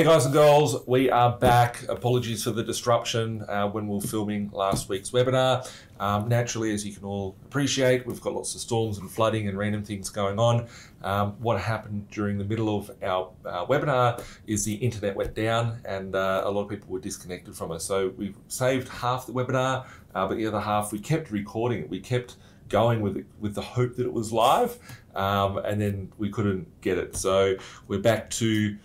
Hey guys and girls, we are back. Apologies for the disruption when we were filming last week's webinar. Naturally, as you can all appreciate, we've got lots of storms and flooding and random things going on. What happened during the middle of our webinar is the internet went down and a lot of people were disconnected from us. So we've saved half the webinar, but the other half we kept recording it. We kept going with it with the hope that it was live, and then we couldn't get it. So we're back to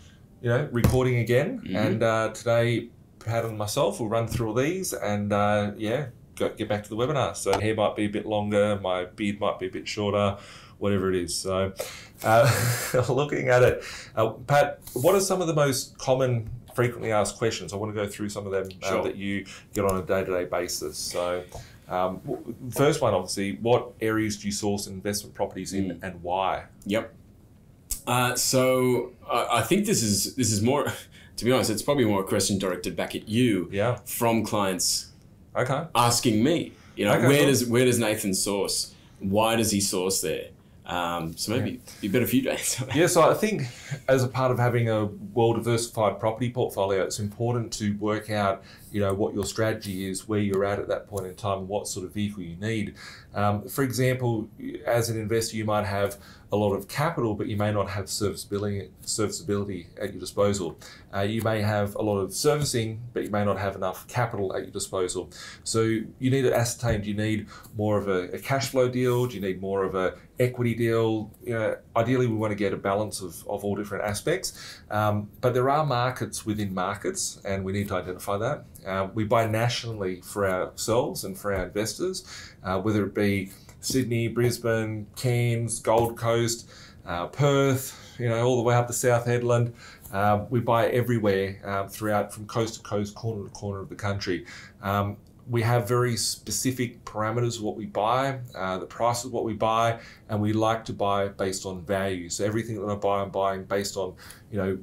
recording again, and today Pat and myself will run through all these and get back to the webinar. So hair might be a bit longer, my beard might be a bit shorter, whatever it is. So looking at it, Pat, what are some of the most common frequently asked questions? I want to go through some of them that you get on a day-to-day basis. So first one, obviously, what areas do you source investment properties in and why? Yep. So I think this is more, to be honest, it's probably more a question directed back at you from clients asking me, where does Nathan source? Why does he source there? So maybe you better few days. So I think as a part of having a well-diversified property portfolio, it's important to work out, what your strategy is, where you're at that point in time, what sort of vehicle you need. For example, as an investor, you might have a lot of capital, but you may not have serviceability at your disposal. You may have a lot of servicing, but you may not have enough capital at your disposal. So you need to ascertain, do you need more of a cash flow deal? Do you need more of a equity deal? Ideally, we want to get a balance of all different aspects. But there are markets within markets, and we need to identify that. We buy nationally for ourselves and for our investors, whether it be Sydney, Brisbane, Cairns, Gold Coast, Perth, all the way up to South Headland. We buy everywhere throughout, from coast to coast, corner to corner of the country. We have very specific parameters of what we buy, the price of what we buy, and we like to buy based on value. So everything that I buy, I'm buying based on,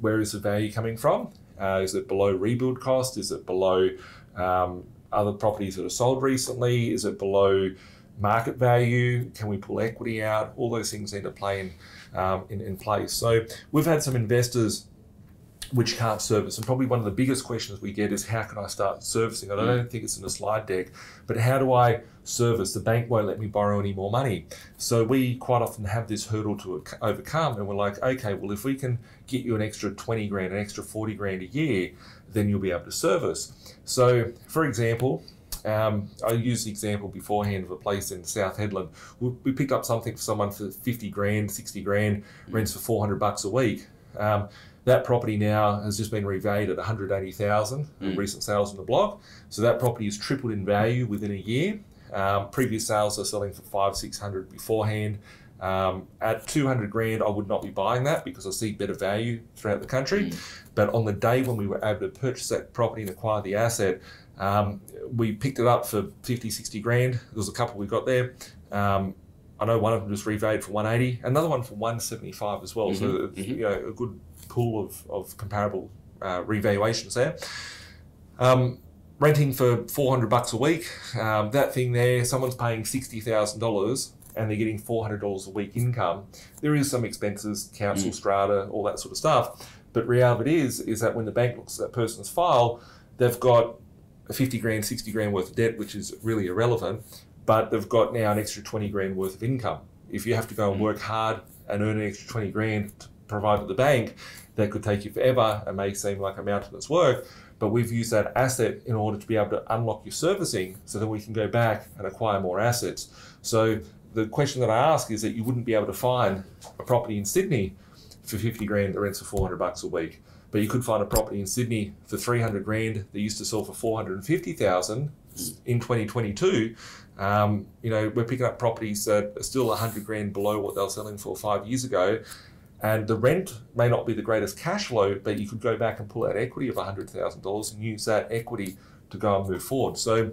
where is the value coming from? Is it below rebuild cost? Is it below other properties that are sold recently? Is it below market value? Can we pull equity out? All those things need to play in place. So we've had some investors which can't service, and probably one of the biggest questions we get is, how can I start servicing? I don't think it's in the slide deck, but how do I service? The bank won't let me borrow any more money. So we quite often have this hurdle to overcome, and we're like, okay, well, if we can get you an extra 20 grand, an extra 40 grand a year, then you'll be able to service. So for example, I used the example beforehand of a place in South Headland. We picked up something for someone for 50 grand, 60 grand, rents for $400 a week. That property now has just been revalued at 180,000 in recent sales on the block. So that property has tripled in value within a year. Previous sales are selling for 500-600 beforehand. At 200 grand, I would not be buying that because I see better value throughout the country. But on the day when we were able to purchase that property and acquire the asset, we picked it up for 50, 60 grand. There was a couple we got there. I know one of them just revalued for 180, another one for 175 as well. So a good pool of comparable revaluations there. Renting for $400 a week, that thing there, someone's paying $60,000 and they're getting $400 a week income. There is some expenses, council strata, all that sort of stuff. But reality is that when the bank looks at that person's file, they've got 50 grand, 60 grand worth of debt, which is really irrelevant, but they've got now an extra 20 grand worth of income. If you have to go and work hard and earn an extra 20 grand to provide to the bank, that could take you forever and may seem like a mountainous work, but we've used that asset in order to be able to unlock your servicing so that we can go back and acquire more assets. So the question that I ask is that you wouldn't be able to find a property in Sydney for 50 grand that rents for $400 a week, but you could find a property in Sydney for 300 grand that used to sell for 450,000 in 2022. We're picking up properties that are still 100 grand below what they were selling for 5 years ago. And the rent may not be the greatest cash flow, but you could go back and pull out equity of $100,000 and use that equity to go and move forward. So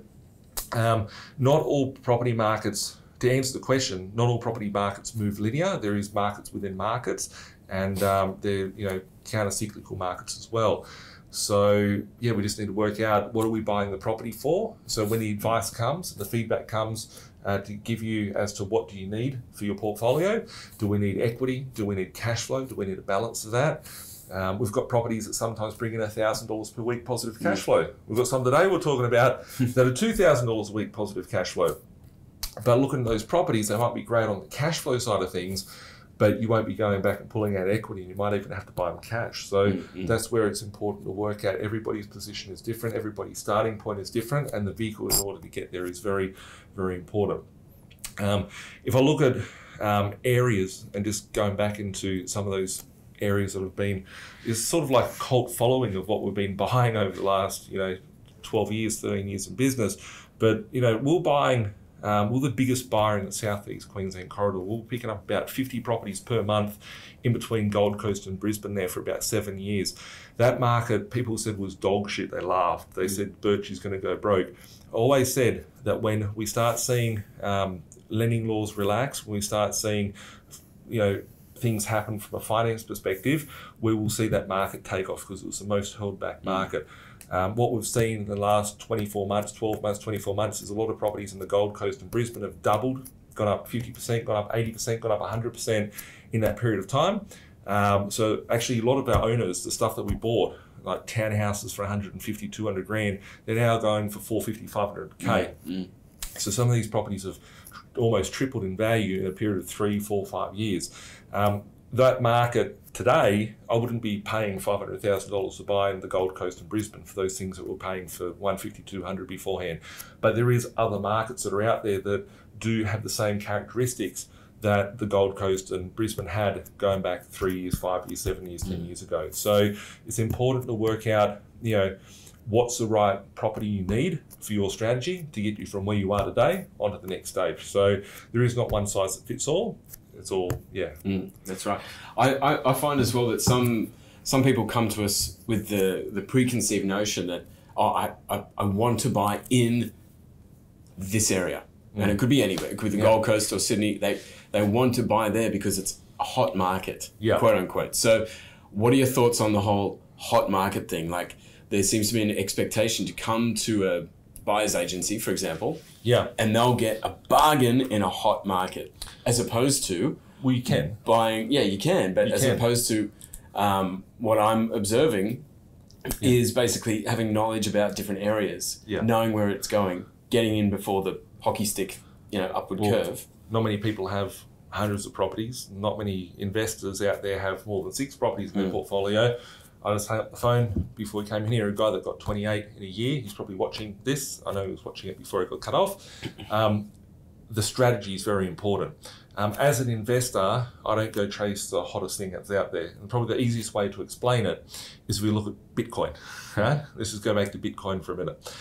not all property markets, to answer the question, not all property markets move linear. There is markets within markets, and they're counter-cyclical markets as well. So we just need to work out, what are we buying the property for? So when the advice comes, the feedback comes to give you as to what do you need for your portfolio. Do we need equity? Do we need cash flow? Do we need a balance of that? We've got properties that sometimes bring in $1,000 per week positive cash flow. We've got some today we're talking about that are $2,000 a week positive cash flow. But looking at those properties, they might be great on the cash flow side of things, but you won't be going back and pulling out equity. You might even have to buy them cash. So that's where it's important to work out. Everybody's position is different. Everybody's starting point is different. And the vehicle in order to get there is very, very important. If I look at areas and just going back into some of those areas that have been, is sort of like a cult following of what we've been buying over the last, 12 years, 13 years in business. But, we're the biggest buyer in the Southeast Queensland corridor. We're picking up about 50 properties per month in between Gold Coast and Brisbane there for about 7 years. That market, people said, was dog shit. They laughed. They said Birch is going to go broke. I always said that when we start seeing lending laws relax, when we start seeing, things happen from a finance perspective, we will see that market take off because it was the most held back market. What we've seen in the last 24 months, 12 months, 24 months is a lot of properties in the Gold Coast and Brisbane have doubled, gone up 50%, gone up 80%, gone up 100% in that period of time. So actually a lot of our owners, the stuff that we bought, like townhouses for 150, 200 grand, they're now going for 450, 500K. So some of these properties have almost tripled in value in a period of 3, 4, 5 years. That market today, I wouldn't be paying $500,000 to buy in the Gold Coast and Brisbane for those things that we're paying for 150, 200 beforehand. But there is other markets that are out there that do have the same characteristics that the Gold Coast and Brisbane had going back 3 years, 5 years, 7 years, 10 years ago. So it's important to work out, what's the right property you need for your strategy to get you from where you are today onto the next stage. So there is not one size that fits all. It's all, that's right. I find as well that some people come to us with the preconceived notion that, I want to buy in this area. And it could be anywhere. It could be the Gold Coast or Sydney. They want to buy there because it's a hot market, quote unquote. So what are your thoughts on the whole hot market thing? Like, there seems to be an expectation to come to a buyer's agency, for example, and they'll get a bargain in a hot market, as opposed to buying. Yeah, you can, but opposed to what I'm observing is basically having knowledge about different areas, knowing where it's going, getting in before the hockey stick, upward curve. Not many people have hundreds of properties. Not many investors out there have more than 6 properties in their portfolio. I just hung up the phone before we came in here, a guy that got 28 in a year. He's probably watching this. I know he was watching it before it got cut off. The strategy is very important. As an investor, I don't go chase the hottest thing that's out there. And probably the easiest way to explain it is if we look at Bitcoin. Right? Let's just go back to Bitcoin for a minute.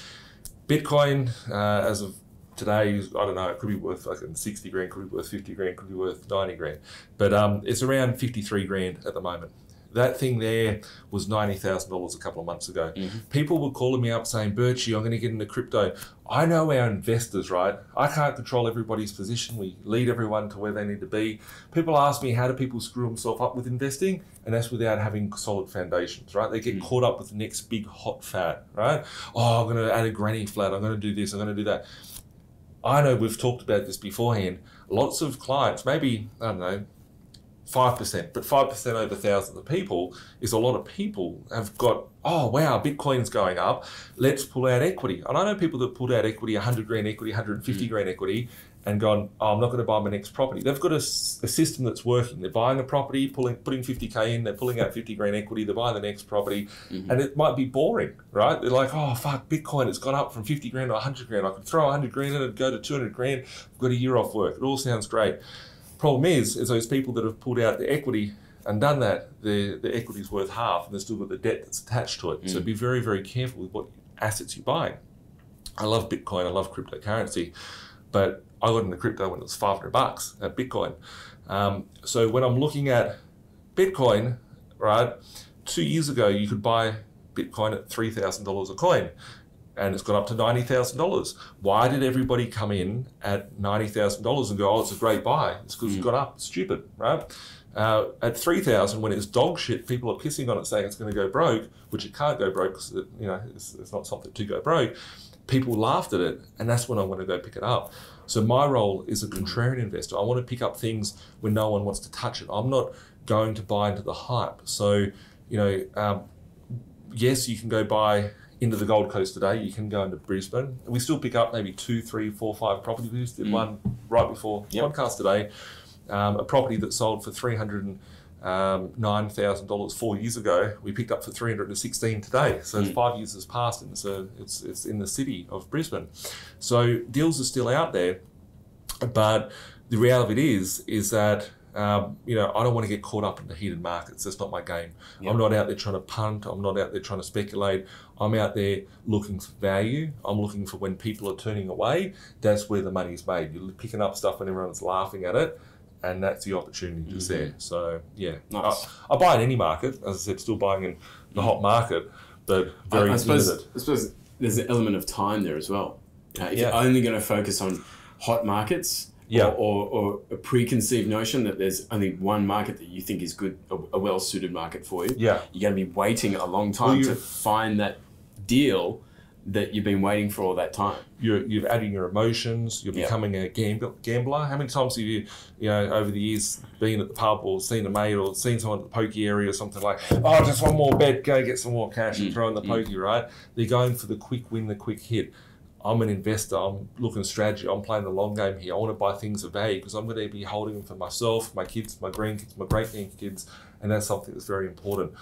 Bitcoin, as of today, I don't know, it could be worth like 60 grand, could be worth 50 grand, could be worth 90 grand. But it's around 53 grand at the moment. That thing there was $90,000 a couple of months ago. People were calling me up saying, Birchie, I'm going to get into crypto. I know our investors, right? I can't control everybody's position. We lead everyone to where they need to be. People ask me, how do people screw themselves up with investing? And that's without having solid foundations, right? They get caught up with the next big hot fad, right? Oh, I'm going to add a granny flat. I'm going to do this. I'm going to do that. I know we've talked about this beforehand. Lots of clients, maybe, I don't know, 5%, but 5% over thousands of people is a lot of people have got, oh, wow, Bitcoin's going up. Let's pull out equity. And I know people that pulled out equity, 100 grand equity, 150 grand equity, and gone, oh, I'm not going to buy my next property. They've got a system that's working. They're buying a property, putting 50K in, they're pulling out 50 grand equity, they're buying the next property, and it might be boring, right? They're like, oh, fuck, Bitcoin has gone up from 50 grand to 100 grand. I could throw 100 grand in and go to 200 grand. I've got a year off work. It all sounds great. Problem is those people that have pulled out the equity and done that, the equity's worth half and they've still got the debt that's attached to it. So be very, very careful with what assets you're buying. I love Bitcoin, I love cryptocurrency, but I got into crypto when it was $500 at Bitcoin. So when I'm looking at Bitcoin, right, 2 years ago you could buy Bitcoin at $3,000 a coin. And it's gone up to $90,000. Why did everybody come in at $90,000 and go, oh, it's a great buy? It's because it's gone up. It's stupid, right? At $3,000, when it's dog shit, people are pissing on it saying it's going to go broke, which it can't go broke because it's not something to go broke. People laughed at it, and that's when I want to go pick it up. So my role is a contrarian investor. I want to pick up things when no one wants to touch it. I'm not going to buy into the hype. So yes, you can go buy into the Gold Coast today. You can go into Brisbane. We still pick up maybe 2, 3, 4, 5 properties. We just did one right before podcast today. A property that sold for $309,000 4 years ago, we picked up for $316 today. So 5 years has passed, and it's in the city of Brisbane. So deals are still out there, but the reality of it is that I don't want to get caught up in the heated markets. That's not my game. Yep. I'm not out there trying to punt. I'm not out there trying to speculate. I'm out there looking for value. I'm looking for when people are turning away. That's where the money's made. You're picking up stuff when everyone's laughing at it, and that's the opportunity just there. So yeah, nice. I buy in any market. As I said, still buying in the hot market, but very limited. I suppose there's an element of time there as well. If you're only going to focus on hot markets, or a preconceived notion that there's only one market that you think is good, a well-suited market for you, you're going to be waiting a long time to find that deal that you've been waiting for all that time. You're adding your emotions. You're becoming a gambler. How many times have you over the years been at the pub or seen a mate or seen someone at the pokey area or something like, oh, just one more bet, go get some more cash and throw in the pokey, right? They're going for the quick win, the quick hit. I'm an investor. I'm looking at strategy. I'm playing the long game here. I want to buy things of value because I'm going to be holding them for myself, my kids, my grandkids, my great-grandkids, and that's something that's very important.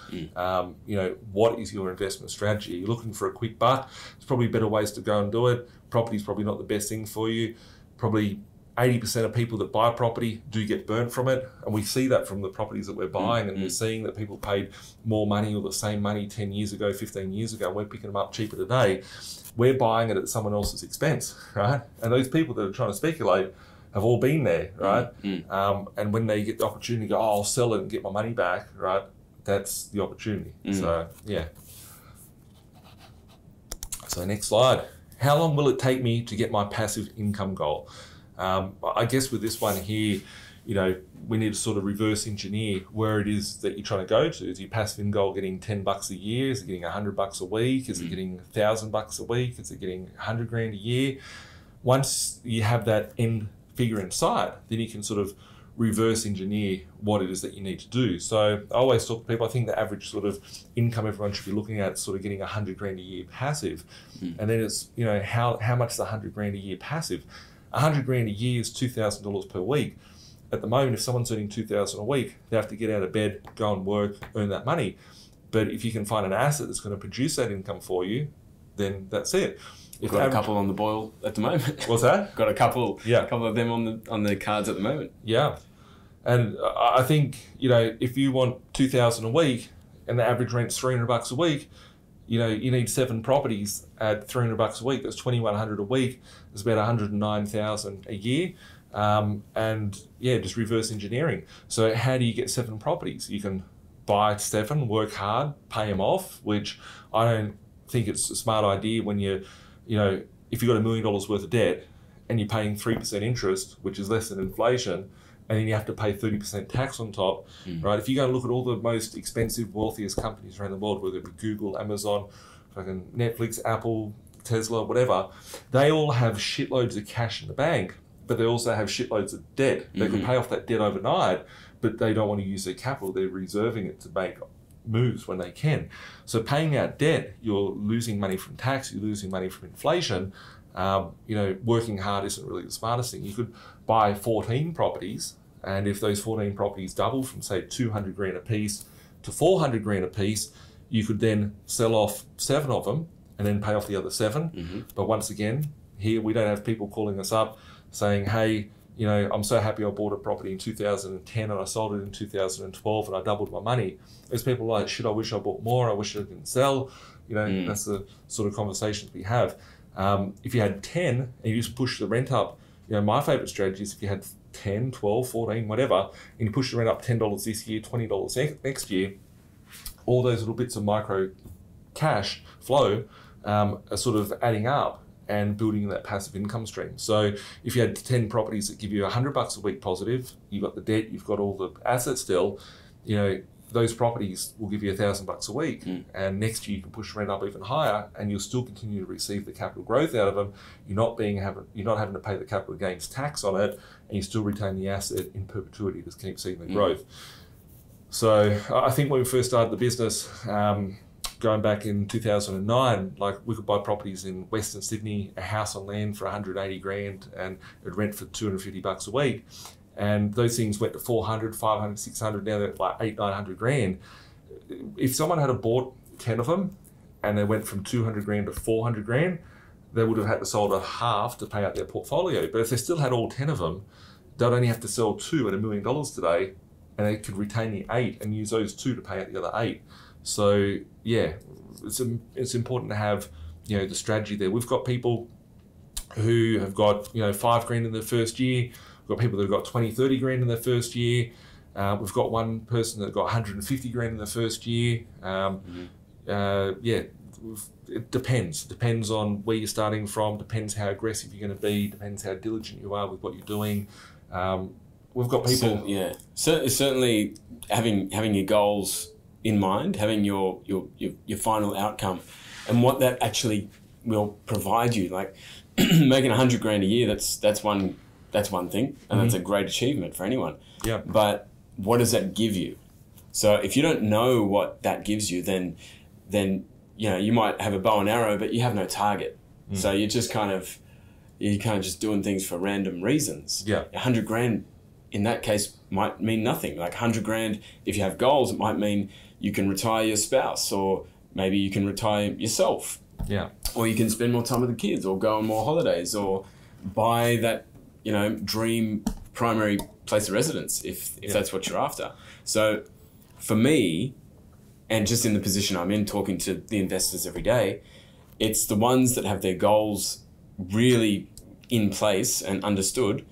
What is your investment strategy? You're looking for a quick buck. There's probably better ways to go and do it. Property's probably not the best thing for you. Probably 80% of people that buy property do get burnt from it, and we see that from the properties that we're buying, and we're seeing that people paid more money or the same money 10 years ago, 15 years ago, and we're picking them up cheaper today. We're buying it at someone else's expense, right? And those people that are trying to speculate have all been there, right? And when they get the opportunity to go, oh, I'll sell it and get my money back, right? That's the opportunity. So, yeah. So next slide. How long will it take me to get my passive income goal? I guess with this one here, we need to sort of reverse engineer where it is that you're trying to go to. Is your passive income goal getting $10 a year? Is it getting $100 a week? Is it getting $1,000 a week? Is it getting $100,000 a year? Once you have that end figure in sight, then you can sort of reverse engineer what it is that you need to do. So I always talk to people, I think the average sort of income everyone should be looking at is sort of getting $100,000 a year passive. And then it's, how much is $100,000 a year passive? $100,000 a year is $2,000 per week. At the moment, if someone's earning $2,000 a week, they have to get out of bed, go and work, earn that money. But if you can find an asset that's going to produce that income for you, then that's it. We've got a couple on the boil at the moment. What's that? Got a couple of them on the cards at the moment. Yeah. And I think, if you want $2,000 a week and the average rent's $300 a week, you need 7 properties at $300 a week. That's $2,100 a week. It's about $109,000 a year. Just reverse engineering. So how do you get 7 properties? You can buy 7, work hard, pay them off, which I don't think it's a smart idea when if you've got $1 million worth of debt and you're paying 3% interest, which is less than inflation, and then you have to pay 30% tax on top, right? If you go and look at all the most expensive, wealthiest companies around the world, whether it be Google, Amazon, fucking Netflix, Apple, Tesla, whatever, they all have shitloads of cash in the bank, but they also have shitloads of debt. They can pay off that debt overnight, but they don't want to use their capital. They're reserving it to make moves when they can. So paying out debt, you're losing money from tax, you're losing money from inflation. Working hard isn't really the smartest thing. You could buy 14 properties, and if those 14 properties double from say $200,000 a piece to $400,000 a piece, you could then sell off 7 of them and then pay off the other 7. But once again, here we don't have people calling us up saying, hey, I'm so happy I bought a property in 2010 and I sold it in 2012 and I doubled my money. There's people like, shit, I wish I bought more, I wish I didn't sell. That's the sort of conversations we have. If you had 10 and you just push the rent up, my favorite strategy is if you had 10, 12, 14, whatever, and you push the rent up $10 this year, $20 next year, all those little bits of micro cash flow are sort of adding up and building that passive income stream. So if you had 10 properties that give you $100 a week positive, you've got the debt, you've got all the assets still, those properties will give you $1,000 a week. And next year you can push rent up even higher and you'll still continue to receive the capital growth out of them. You're not having to pay the capital gains tax on it, and you still retain the asset in perpetuity to keep seeing the growth. So I think when we first started the business, going back in 2009, like we could buy properties in Western Sydney, a house on land for 180 grand, and it'd rent for $250 a week. And those things went to 400, 500, 600, now they're like 800, 900 grand. If someone had bought 10 of them and they went from 200 grand to 400 grand, they would have had to sell a half to pay out their portfolio. But if they still had all 10 of them, they'd only have to sell 2 at $1 million today, and they could retain the 8 and use those 2 to pay out the other 8. So yeah, it's important to have, you know, the strategy there. We've got people who have got, you know, 5 grand in their first year. We've got people that have got 20, 30 grand in their first year. We've got one person that got 150 grand in the first year. Yeah, it depends on where you're starting from, depends how aggressive you're going to be, depends how diligent you are with what you're doing. We've got people... Certainly having your goals in mind, having your final outcome and what that actually will provide you. Like making 100 grand a year, that's one thing, and that's a great achievement for anyone. Yeah. But what does that give you? So if you don't know what that gives you, then you know, you might have a bow and arrow, but you have no target. So you're just kind of just doing things for random reasons. Yeah. 100 grand in that case might mean nothing. Like 100 grand, if you have goals, it might mean you can retire your spouse, or maybe you can retire yourself. Yeah. Or you can spend more time with the kids, or go on more holidays, or buy that, you know, dream primary place of residence if that's what you're after. So for me, and just in the position I'm in, talking to the investors every day, it's the ones that have their goals really in place and understood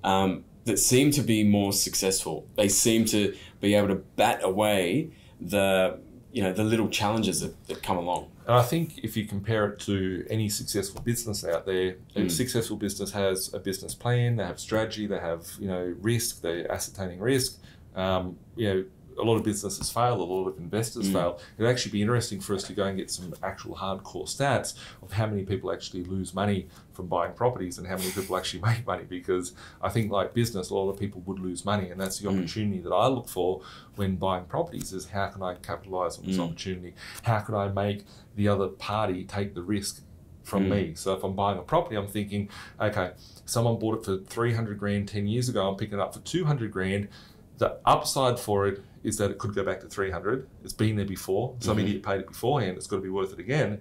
that seem to be more successful. They seem to be able to bat away the little challenges that come along. And I think if you compare it to any successful business out there, a successful business has a business plan, they have strategy, they have, you know, risk, they're ascertaining risk. You know, a lot of businesses fail, a lot of investors fail. It'd actually be interesting for us to go and get some actual hardcore stats of how many people actually lose money from buying properties and how many people actually make money, because I think, like business, a lot of people would lose money, and that's the opportunity that I look for when buying properties, is how can I capitalize on this opportunity? How can I make the other party take the risk from me? So if I'm buying a property, I'm thinking, okay, someone bought it for 300 grand 10 years ago, I'm picking it up for 200 grand. The upside for it is that it could go back to 300. It's been there before. Some idiot paid it beforehand. It's got to be worth it again.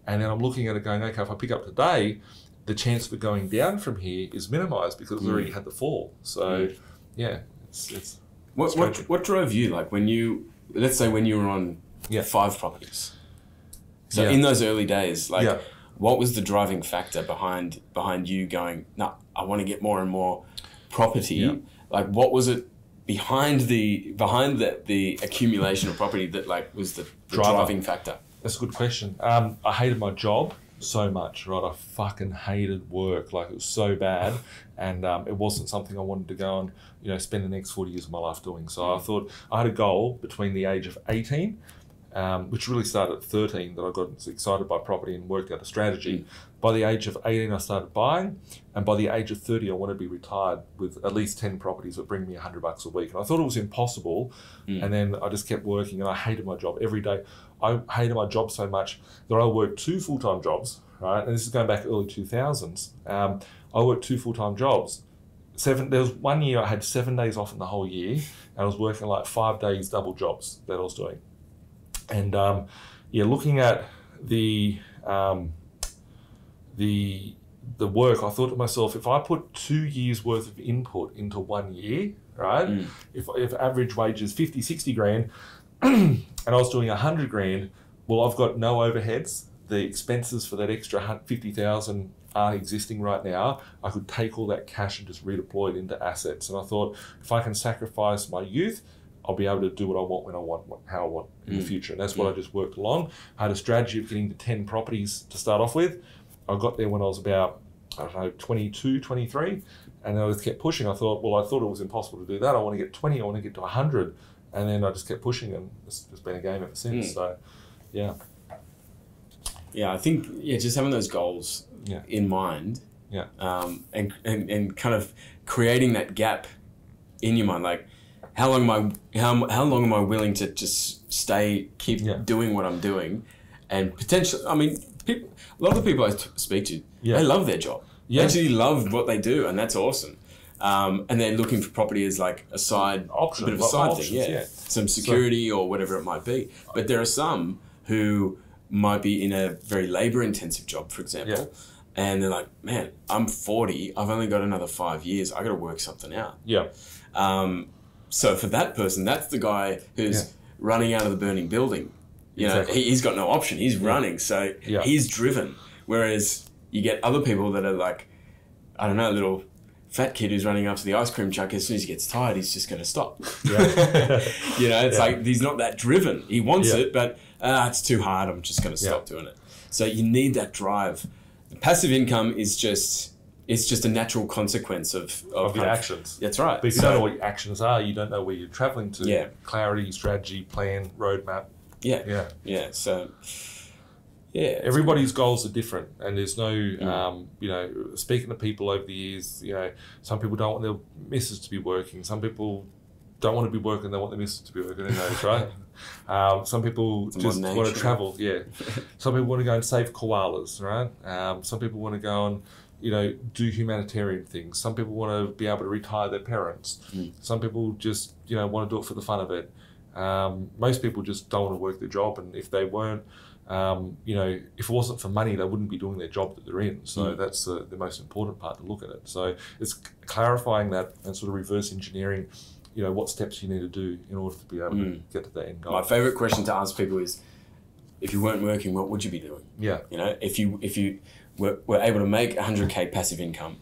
And then I'm looking at it going, okay, if I pick up today, the chance of it going down from here is minimised because it's already had the fall. So, yeah, it's what drove you? Like let's say when you were on 5 properties. So in those early days, like what was the driving factor behind you going, no, I want to get more and more property? Yeah. Like what was it behind the accumulation of property that like was the driving factor? That's a good question. I hated my job so much, right? I fucking hated work. Like it was so bad, and it wasn't something I wanted to go and, you know, spend the next 40 years of my life doing. So I thought I had a goal between the age of 18, which really started at 13, that I got excited by property and worked out a strategy. By the age of 18, I started buying, and by the age of 30, I wanted to be retired with at least 10 properties that bring me $100 a week. And I thought it was impossible, and then I just kept working, and I hated my job every day. I hated my job so much that I worked 2 full-time jobs, right? And this is going back early 2000s. I worked 2 full-time jobs. There was one year I had 7 days off in the whole year, and I was working like 5 days double jobs that I was doing. And looking at the work, I thought to myself, if I put 2 years worth of input into 1 year, right? If average wage is 50, 60 grand, and I was doing 100 grand, well, I've got no overheads. The expenses for that extra 50,000 aren't existing right now. I could take all that cash and just redeploy it into assets. And I thought, if I can sacrifice my youth, I'll be able to do what I want when I want, how I want in the future. And that's what I just worked along. I had a strategy of getting to 10 properties to start off with. I got there when I was about, 22, 23. And I just kept pushing. I thought it was impossible to do that. I want to get 20, I want to get to 100. And then I just kept pushing, and it's been a game ever since. So, yeah. Yeah, I think, just having those goals in mind. Yeah. And kind of creating that gap in your mind. Like, how long am I willing to just keep doing what I'm doing, and potentially, I mean, a lot of the people I speak to, they love their job. They actually love what they do, and that's awesome. And they're looking for property as like a side option, a bit of a side thing, some security or whatever it might be. But there are some who might be in a very labor-intensive job, for example, and they're like, man, I'm 40, I've only got another 5 years, I got to work something out. So for that person, that's the guy who's running out of the burning building. You know, he's got no option. He's running, so he's driven. Whereas you get other people that are like, I don't know, a little fat kid who's running up to the ice cream truck. As soon as he gets tired, he's just going to stop. You know, it's like he's not that driven. He wants it, but it's too hard. I'm just going to stop doing it. So you need that drive. The passive income is just a natural consequence of your actions. That's right. But if you don't know what your actions are, you don't know where you're traveling to. Clarity, strategy, plan, roadmap. So everybody's goals are different, and there's no you know, speaking to people over the years, you know, some people don't want their missus to be working, some people don't want to be working, they want their missus to be working. Who knows, right? Some people just want to travel. Some people want to go and save koalas, right? Some people want to go and, you know, do humanitarian things. Some people want to be able to retire their parents. Some people just, you know, want to do it for the fun of it. Most people just don't want to work their job, and if they weren't, you know, if it wasn't for money, they wouldn't be doing their job that they're in. So that's the most important part to look at it. So it's clarifying that and sort of reverse engineering, you know, what steps you need to do in order to be able to get to that end goal. My favourite question to ask people is, if you weren't working, what would you be doing? You know, if you were able to make 100K passive income,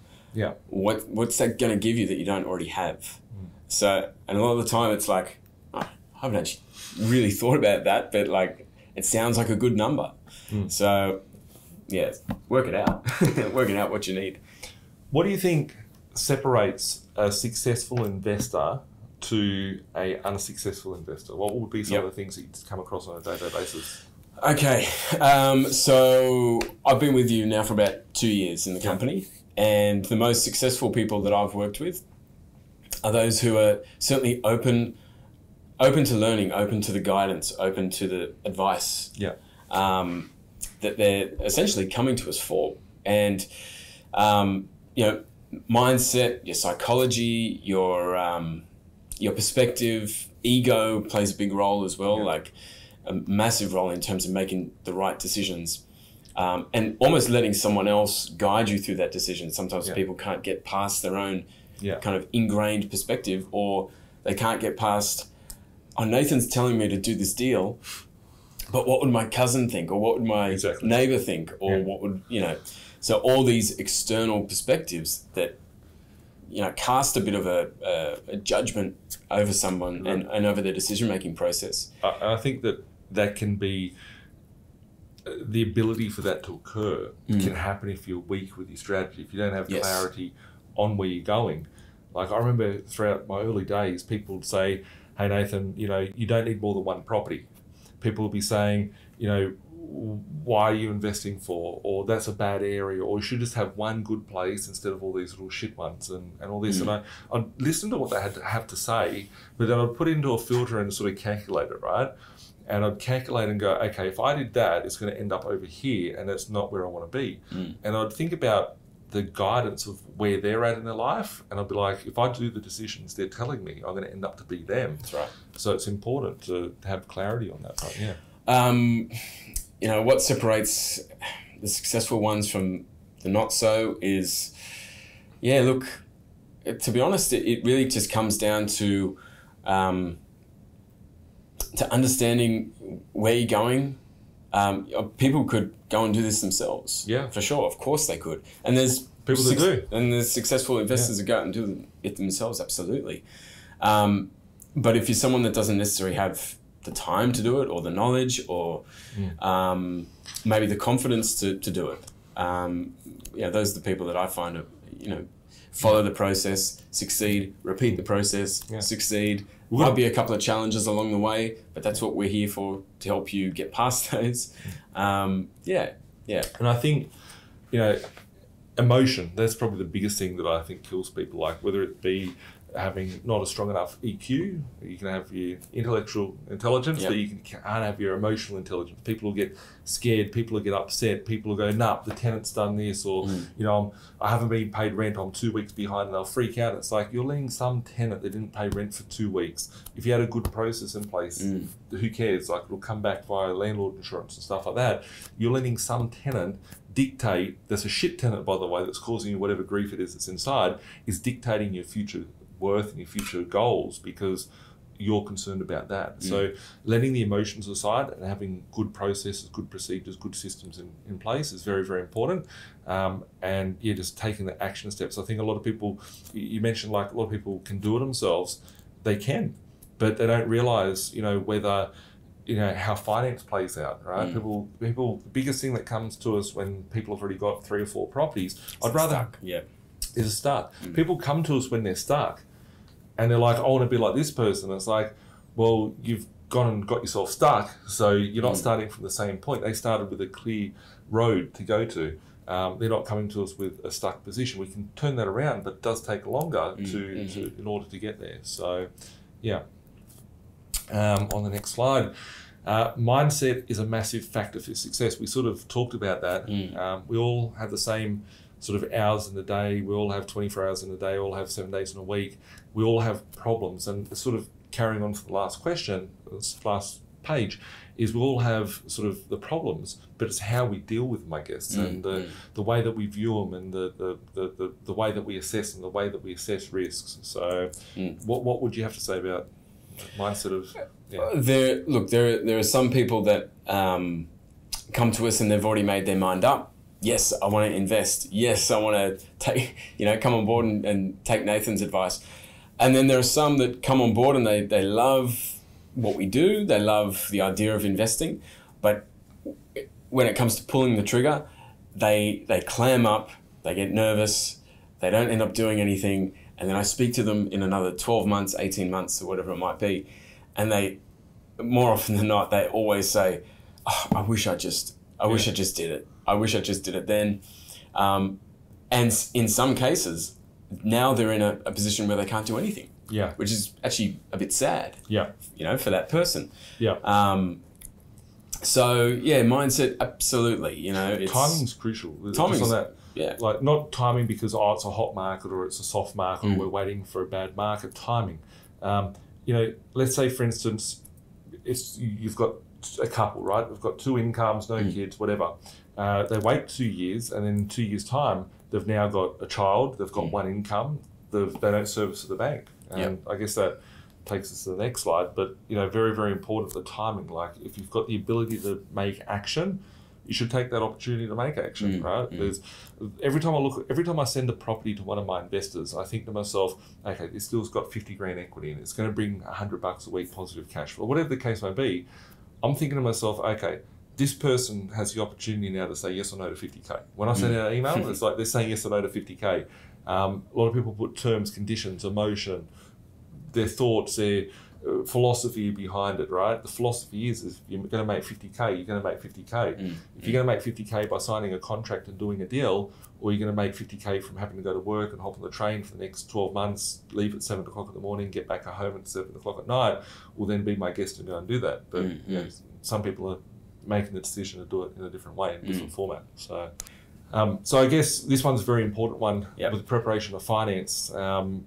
what's that going to give you that you don't already have? So, and a lot of the time it's like, I haven't actually really thought about that, but like, it sounds like a good number. So, work it out. Working out what you need. What do you think separates a successful investor to a unsuccessful investor? What would be some of the things that you come across on a day-to-day basis? Okay, so I've been with you now for about 2 years in the company, and the most successful people that I've worked with are those who are certainly open to learning, open to the guidance, open to the advice that they're essentially coming to us for. And, you know, mindset, your psychology, your perspective, ego plays a big role as well, like a massive role in terms of making the right decisions, and almost letting someone else guide you through that decision. Sometimes people can't get past their own kind of ingrained perspective, or they can't get past, oh, Nathan's telling me to do this deal, but what would my cousin think, or what would my neighbor think, or what would, you know, so all these external perspectives that, you know, cast a bit of a judgment over someone and over their decision-making process. I think that can be, the ability for that to occur can happen if you're weak with your strategy, if you don't have clarity on where you're going. Like, I remember throughout my early days, people would say, hey, Nathan, you know, you don't need more than one property. People would be saying, you know, why are you investing for? Or that's a bad area, or you should just have one good place instead of all these little shit ones and all this. And I'd listen to what they had to have to say, but then I'd put it into a filter and sort of calculate it, right? And I'd calculate and go, okay, if I did that, it's going to end up over here, and that's not where I want to be. And I'd think about the guidance of where they're at in their life, and I'd be like, if I do the decisions they're telling me, I'm going to end up to be them. That's right. So it's important to have clarity on that front. You know, what separates the successful ones from the not so is, look, to be honest, it really just comes down to understanding where you're going. People could go and do this themselves. Yeah, for sure. Of course they could. And there's people that do. And there's successful investors that go out and do it themselves. Absolutely. But if you're someone that doesn't necessarily have the time to do it, or the knowledge, or maybe the confidence to do it, those are the people that I find are, you know, follow the process, succeed, repeat the process, succeed. Might be a couple of challenges along the way, but that's what we're here for, to help you get past those. And I think, you know, emotion, that's probably the biggest thing that I think kills people, like whether it be having not a strong enough EQ. You can have your intellectual intelligence, but you can't have your emotional intelligence. People will get scared, people will get upset, people will go, nah, the tenant's done this, or you know, I haven't been paid rent, I'm 2 weeks behind, and they'll freak out. It's like, you're letting some tenant that didn't pay rent for 2 weeks. If you had a good process in place, who cares? Like, it'll come back via landlord insurance and stuff like that. You're letting some tenant dictate, that's a shit tenant, by the way, that's causing you whatever grief it is that's inside, is dictating your future worth and your future goals because you're concerned about that. So letting the emotions aside and having good processes, good procedures, good systems in place is very, very important. And yeah, just taking the action steps. I think a lot of people, you mentioned like a lot of people can do it themselves. They can, but they don't realize, you know, whether, you know, how finance plays out, right? People, the biggest thing that comes to us when people have already got 3 or 4 properties, is a stuck. People come to us when they're stuck. And they're like, I want to be like this person. It's like, well, you've gone and got yourself stuck, so you're not starting from the same point. They started with a clear road to go to. They're not coming to us with a stuck position. We can turn that around, but it does take longer in order to get there. So, yeah. On the next slide, mindset is a massive factor for success. We sort of talked about that. We all have the same sort of hours in the day. We all have 24 hours in a day. We all have 7 days in a week. We all have problems. And sort of carrying on to the last question, this last page, is we all have sort of the problems, but it's how we deal with them, I guess, and the way that we view them, and the way that we assess and the way that we assess risks. So what would you have to say about mindset of... Yeah. There are some people that come to us and they've already made their mind up. Yes, I want to invest. Yes, I want to take, come on board and take Nathan's advice. And then there are some that come on board and they love what we do. They love the idea of investing. But when it comes to pulling the trigger, they clam up, they get nervous, they don't end up doing anything. And then I speak to them in another 12 months, 18 months, or whatever it might be. And they, more often than not, they always say, oh, I wish I just did it. I wish I just did it then. And in some cases, now they're in a position where they can't do anything. Yeah. Which is actually a bit sad. Yeah. For that person. Yeah. So yeah, mindset, absolutely. Timing's crucial. Timing's, on that. Yeah. Like, not timing because it's a hot market or it's a soft market or we're waiting for a bad market. Timing. Let's say, for instance, you've got a couple, right? They've got 2 incomes, no kids, whatever. They wait 2 years, and in 2 years' time, they've now got a child. They've got 1 income. They don't service the bank. And I guess that takes us to the next slide. But very, very important, the timing. Like, if you've got the ability to make action, you should take that opportunity to make action, right? There's every time I send a property to one of my investors, I think to myself, okay, this deal's got 50 grand equity in it. It's going to bring $100 a week positive cash flow, whatever the case may be. I'm thinking to myself, okay, this person has the opportunity now to say yes or no to 50K. When I send out an email, it's like they're saying yes or no to 50K. A lot of people put terms, conditions, emotion, their thoughts, their philosophy behind it, right? The philosophy is if you're going to make 50K, you're going to make 50K. If you're going to make 50K by signing a contract and doing a deal, or you're going to make 50K from having to go to work and hop on the train for the next 12 months, leave at 7 o'clock in the morning, get back home at 7 o'clock at night, will then be my guest to go and do that. But some people are making the decision to do it in a different way, in a different format. So I guess this one's a very important one with preparation of finance. Look,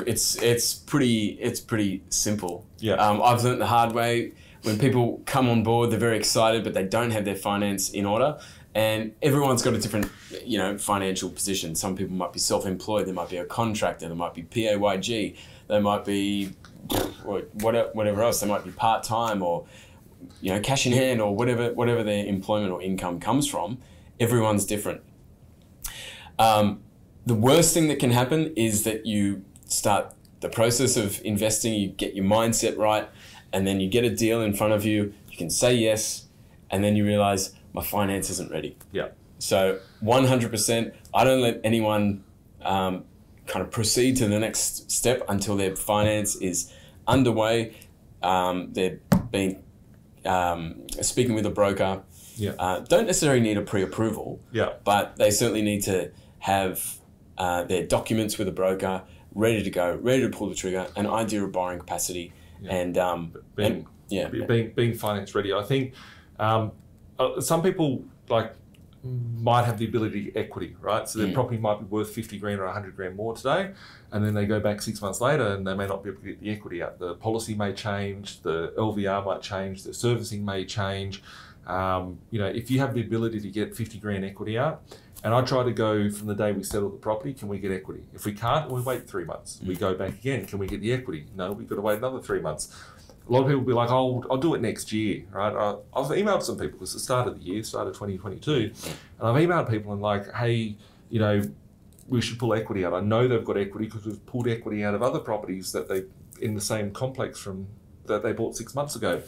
it's pretty simple. Yeah. I've learned the hard way. When people come on board, they're very excited, but they don't have their finance in order. And everyone's got a different, financial position. Some people might be self-employed. There might be a contractor. There might be PAYG. There might be whatever else. They might be part-time or, cash in hand or whatever their employment or income comes from. Everyone's different. The worst thing that can happen is that you start the process of investing, you get your mindset right, and then you get a deal in front of you, you can say yes, and then you realize my finance isn't ready. Yeah. So 100%, I don't let anyone kind of proceed to the next step until their finance is underway. They're being speaking with a broker. Yeah. Don't necessarily need a pre-approval. Yeah. But they certainly need to have their documents with a broker, ready to go, ready to pull the trigger, an idea of borrowing capacity, and being finance ready. I think some people might have the ability to get equity, right? So their property might be worth 50 grand or 100 grand more today, and then they go back 6 months later and they may not be able to get the equity out. The policy may change, the LVR might change, the servicing may change. If you have the ability to get 50 grand equity out, and I try to go from the day we settle the property, can we get equity? If we can't, we wait 3 months. We go back again, can we get the equity? No, we've got to wait another 3 months. A lot of people will be like, oh, I'll do it next year, right? I've emailed some people, it's the start of the year, start of 2022, and I've emailed people and like, hey, we should pull equity out. I know they've got equity because we've pulled equity out of other properties that they in the same complex that they bought 6 months ago.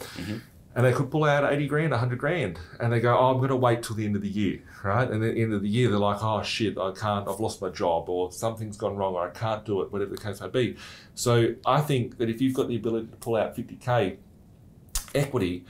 And they could pull out 80 grand, 100 grand. And they go, oh, I'm going to wait till the end of the year, right? And at the end of the year, they're like, oh shit, I can't, I've lost my job, or something's gone wrong, or I can't do it, whatever the case may be. So I think that if you've got the ability to pull out 50K equity,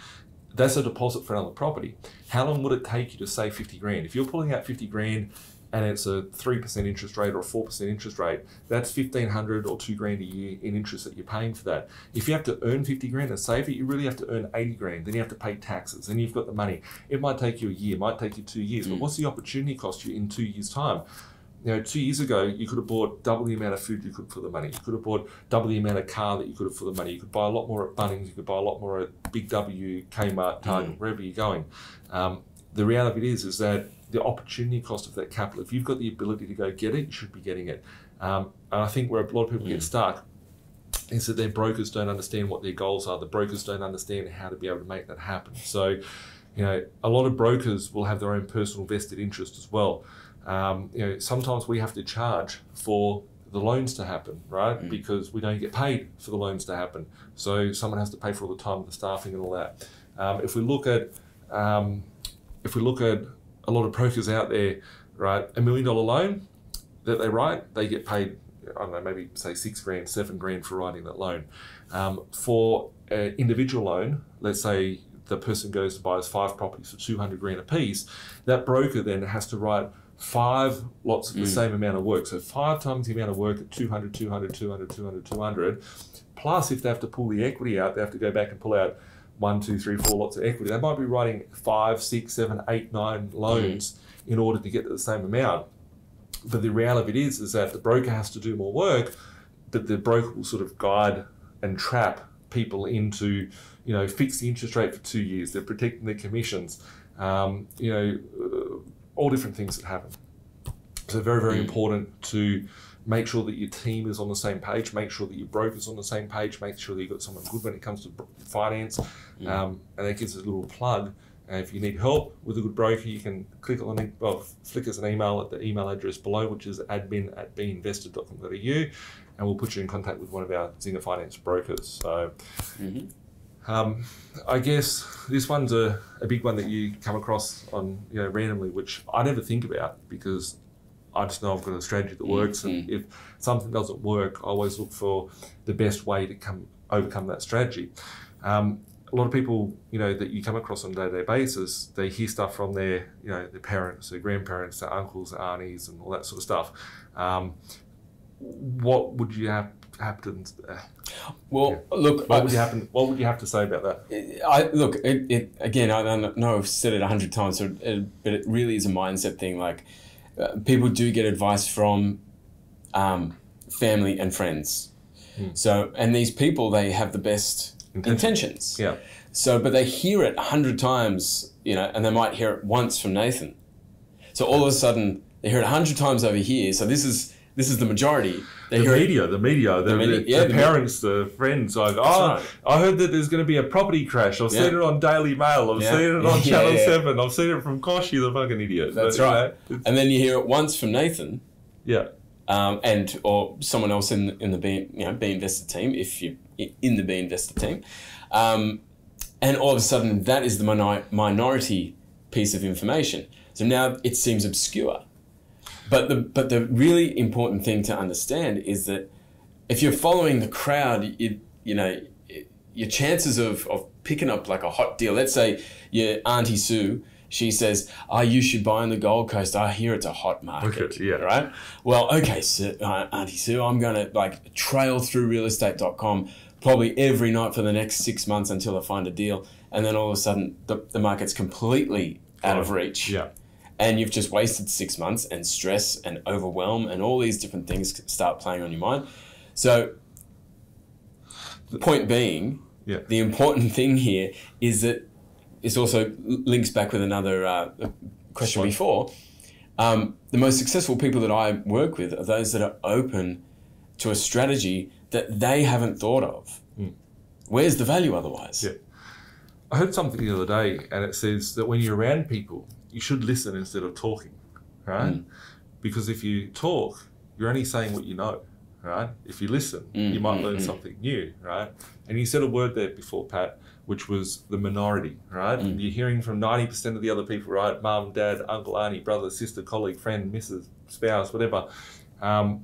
that's a deposit for another property. How long would it take you to save 50 grand? If you're pulling out 50 grand and it's a 3% interest rate or a 4% interest rate, that's 1,500 or 2 grand a year in interest that you're paying for that. If you have to earn 50 grand and save it, you really have to earn 80 grand. Then you have to pay taxes. Then you've got the money. It might take you a year, it might take you 2 years, but what's the opportunity cost you in 2 years' time? 2 years ago, you could have bought double the amount of food you could for the money. You could have bought double the amount of car that you could have for the money. You could buy a lot more at Bunnings. You could buy a lot more at Big W, Kmart, Target, wherever you're going. The reality is that the opportunity cost of that capital, if you've got the ability to go get it, you should be getting it. And I think where a lot of people get stuck is that their brokers don't understand what their goals are. The brokers don't understand how to be able to make that happen. So, a lot of brokers will have their own personal vested interest as well. Sometimes we have to charge for the loans to happen, right? Because we don't get paid for the loans to happen. So someone has to pay for all the time, the staffing and all that. If we look at a lot of brokers out there, right, $1 million loan that they write, they get paid, I don't know, maybe say 6 grand, 7 grand for writing that loan. For an individual loan, let's say the person goes to buy 5 properties for 200 grand a piece, that broker then has to write 5 lots of the same amount of work. So 5 times the amount of work at 200, 200, 200, 200, 200. Plus, if they have to pull the equity out, they have to go back and pull out 1, 2, 3, 4 lots of equity. They might be writing 5, 6, 7, 8, 9 loans in order to get to the same amount. But the reality is that the broker has to do more work, but the broker will sort of guide and trap people into, fix the interest rate for 2 years. They're protecting their commissions. All different things that happen. So very, very important to make sure that your team is on the same page, make sure that your broker's on the same page, make sure that you've got someone good when it comes to finance. And that gives us a little plug. If you need help with a good broker, you can flick us an email at the email address below, which is admin@binvested.com.au, and we'll put you in contact with one of our Zinger Finance brokers. So I guess this one's a big one that you come across on randomly, which I never think about because I just know I've got a strategy that works, and if something doesn't work, I always look for the best way to overcome that strategy. A lot of people, that you come across on a day-to-day basis, they hear stuff from their parents, their grandparents, their uncles, their aunties, and all that sort of stuff. What would you have to? Look. What would you have to say about that? Again, I don't know. I've said it 100 times, but it really is a mindset thing. Like, people do get advice from family and friends. So, and these people, they have the best intentions. Yeah. So, but they hear it 100 times, and they might hear it once from Nathan. So all of a sudden, they hear it 100 times over here. So this is the majority. The parents, the friends, like, I heard that there's going to be a property crash. I've seen it on Daily Mail. I've seen it on Channel 7. I've seen it from Koshi, the fucking idiot. That's right. And then you hear it once from Nathan. Yeah. Or someone else in the B.Invested team, if you're in the B.Invested team. And all of a sudden, that is the minority piece of information. So now it seems obscure. But the really important thing to understand is that if you're following the crowd, your chances of picking up like a hot deal. Let's say your Auntie Sue, She says, you should buy on the Gold Coast. I hear it's a hot market. Yeah. Right? Well, okay, Auntie Sue, I'm going to like trail through realestate.com probably every night for the next 6 months until I find a deal. And then all of a sudden the market's completely out of reach. Yeah. And you've just wasted 6 months, and stress and overwhelm and all these different things start playing on your mind. So the point being, the important thing here is that this also links back with another question before. The most successful people that I work with are those that are open to a strategy that they haven't thought of. Where's the value otherwise? Yeah. I heard something the other day, and it says that when you're around people, you should listen instead of talking, right? Because if you talk, you're only saying what you know, right? If you listen, you might learn something new, right? And you said a word there before, Pat, which was the minority, right? You're hearing from 90% of the other people, right? Mum, dad, uncle, auntie, brother, sister, colleague, friend, missus, spouse, whatever. And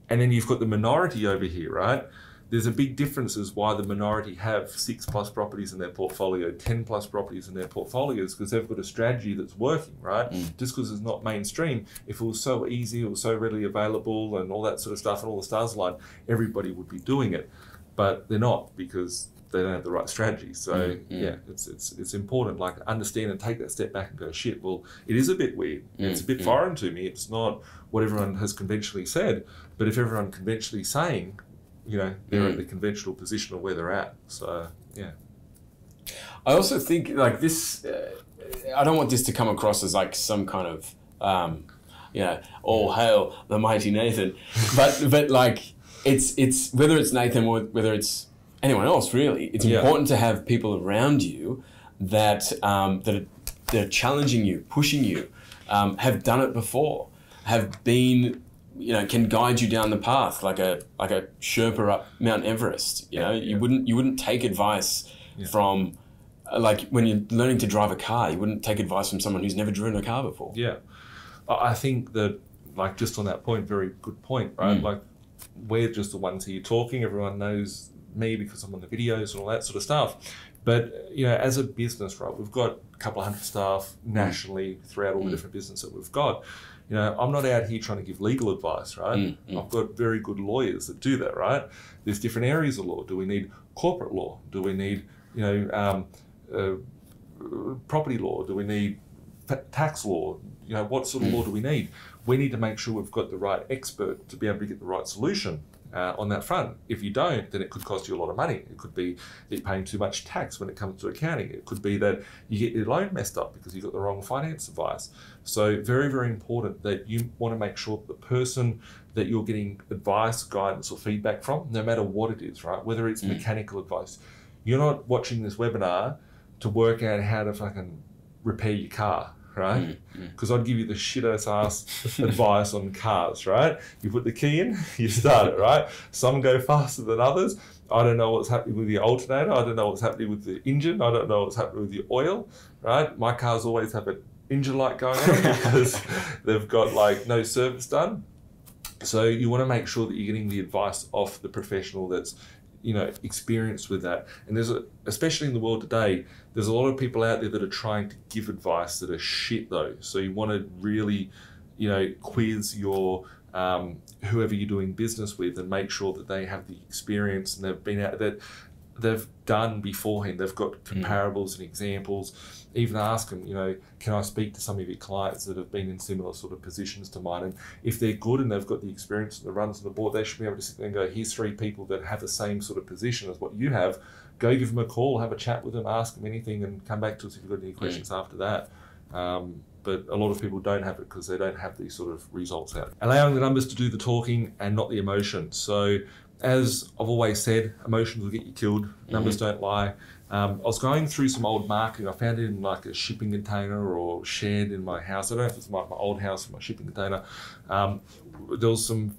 then you've got the minority over here, right? There's a big difference as why the minority have 6+ properties in their portfolio, 10+ properties in their portfolios, because they've got a strategy that's working, right? Just because it's not mainstream, if it was so easy or so readily available and all that sort of stuff and all the stars aligned, everybody would be doing it. But they're not, because they don't have the right strategy. So it's important, like, understand and take that step back and go, shit, well, it is a bit weird. It's a bit foreign to me. It's not what everyone has conventionally said, but if everyone conventionally saying, they're at the conventional position of where they're at. So, yeah. I also think, like, this, I don't want this to come across as like some kind of, all hail the mighty Nathan. But like, it's whether it's Nathan or whether it's anyone else, really, it's important to have people around you that that are challenging you, pushing you, have done it before, have been, can guide you down the path like a Sherpa up Mount Everest. You wouldn't take advice from, like, when you're learning to drive a car, you wouldn't take advice from someone who's never driven a car before. Yeah, I think that, like, just on that point, very good point, right? Like, we're just the ones here talking. Everyone knows me because I'm on the videos and all that sort of stuff. But, as a business, right, we've got a couple of hundred staff nationally throughout all the different business that we've got. I'm not out here trying to give legal advice, right? I've got very good lawyers that do that, right? There's different areas of law. Do we need corporate law? Do we need, property law? Do we need tax law? What sort of law do we need? We need to make sure we've got the right expert to be able to get the right solution on that front. If you don't, then it could cost you a lot of money. It could be that you're paying too much tax when it comes to accounting. It could be that you get your loan messed up because you got the wrong finance advice. So very, very important that you want to make sure the person that you're getting advice, guidance, or feedback from, no matter what it is, right? Whether it's mechanical advice. You're not watching this webinar to work out how to fucking repair your car, right? Because I'd give you the shit-ass advice on cars, right? You put the key in, you start it, right? Some go faster than others. I don't know what's happening with the alternator. I don't know what's happening with the engine. I don't know what's happening with the oil, right? My cars always have an engine light going on because they've got, like, no service done. So you want to make sure that you're getting the advice off the professional that's, experienced with that. And especially in the world today, there's a lot of people out there that are trying to give advice that are shit though. So you want to really, quiz your, whoever you're doing business with and make sure that they have the experience and they've been out, that they've done beforehand. They've got comparables and examples. Even ask them, can I speak to some of your clients that have been in similar sort of positions to mine? And if they're good and they've got the experience and the runs on the board, they should be able to sit there and go, here's 3 people that have the same sort of position as what you have. Go give them a call, have a chat with them, ask them anything, and come back to us if you've got any questions after that. But a lot of people don't have it because they don't have these sort of results out. Allowing the numbers to do the talking and not the emotion. So as I've always said, emotions will get you killed. Numbers don't lie. I was going through some old marketing. I found it in like a shipping container or shared in my house. I don't know if it's my old house or my shipping container. There was some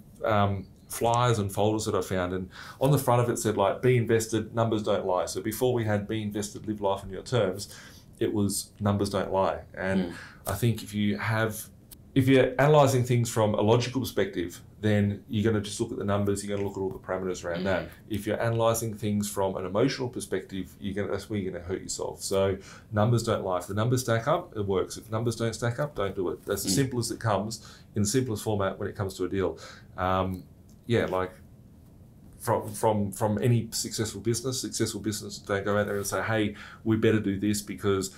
flyers and folders that I found, and on the front of it said, like, B.Invested, numbers don't lie. So before we had B.Invested, live life on your terms, it was numbers don't lie. And I think if you have if you're analysing things from a logical perspective, then you're going to just look at the numbers, you're going to look at all the parameters around that. If you're analysing things from an emotional perspective, that's where you're going to hurt yourself. So numbers don't lie. If the numbers stack up, it works. If the numbers don't stack up, don't do it. That's as simple as it comes, in the simplest format when it comes to a deal. Like from any successful business don't go out there and say, hey, we better do this because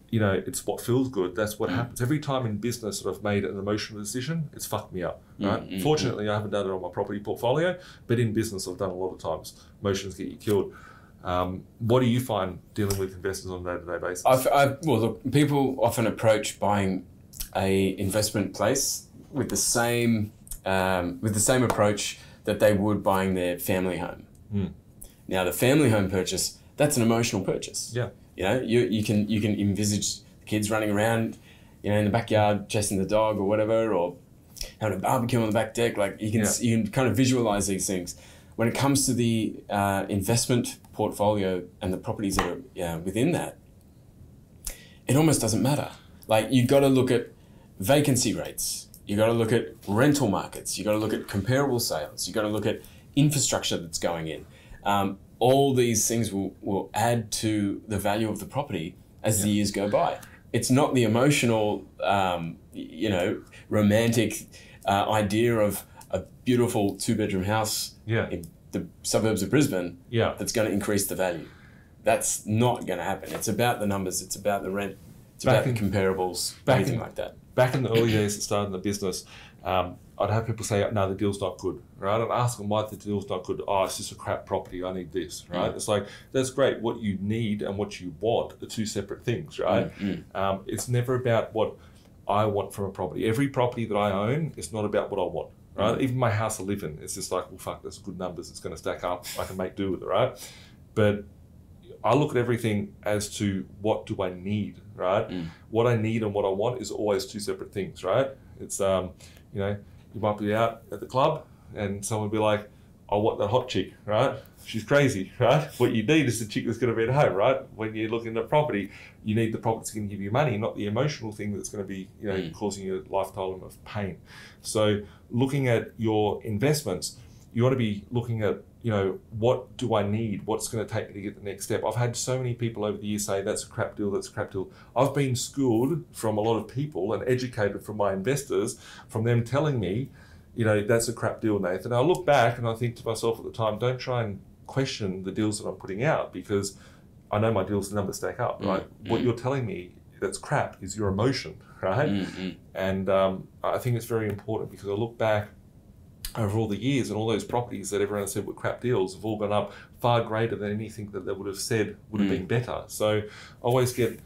it's what feels good. That's what happens. Every time in business that I've made an emotional decision, it's fucked me up, right? Fortunately, I haven't done it on my property portfolio, but in business, I've done a lot of times. Emotions get you killed. What do you find dealing with investors on a day-to-day basis? Well, look, people often approach buying a investment place with the same approach that they would buying their family home. Now, the family home purchase, that's an emotional purchase. Yeah. You can envisage the kids running around, in the backyard chasing the dog or whatever, or having a barbecue on the back deck. Like you can kind of visualize these things. When it comes to the investment portfolio and the properties that are within that, it almost doesn't matter. Like you've got to look at vacancy rates. You've got to look at rental markets. You've got to look at comparable sales. You've got to look at infrastructure that's going in. All these things will add to the value of the property as the years go by. It's not the emotional, romantic idea of a beautiful 2-bedroom house in the suburbs of Brisbane that's going to increase the value. That's not going to happen. It's about the numbers. It's about the rent. It's about the comparables, anything like that. Back in the early days of starting the business, I'd have people say, no, the deal's not good, right? I'd ask them why the deal's not good. Oh, it's just a crap property. I need this, right? It's like, that's great. What you need and what you want are two separate things, right? It's never about what I want from a property. Every property that I own is not about what I want, right? Even my house I live in, it's just like, well, fuck, that's good numbers. It's going to stack up. I can make do with it, right? But I look at everything as to what do I need, right? What I need and what I want is always two separate things, right? It's, you might be out at the club and someone will be like, I want that hot chick, right? She's crazy, right? What you need is the chick that's going to be at home, right? When you're looking at property, you need the property that's going to give you money, not the emotional thing that's going to be, causing you a lifetime of pain. So looking at your investments, you want to be looking at, what do I need? What's going to take me to get the next step? I've had so many people over the years say, that's a crap deal, that's a crap deal. I've been schooled from a lot of people and educated from my investors, from them telling me, that's a crap deal, Nathan. I look back and I think to myself at the time, don't try and question the deals that I'm putting out because I know my deals, the numbers stack up, right? What you're telling me that's crap is your emotion, right? And I think it's very important because I look back over all the years and all those properties that everyone said were crap deals have all gone up far greater than anything that they would have said would have been better. So I always get,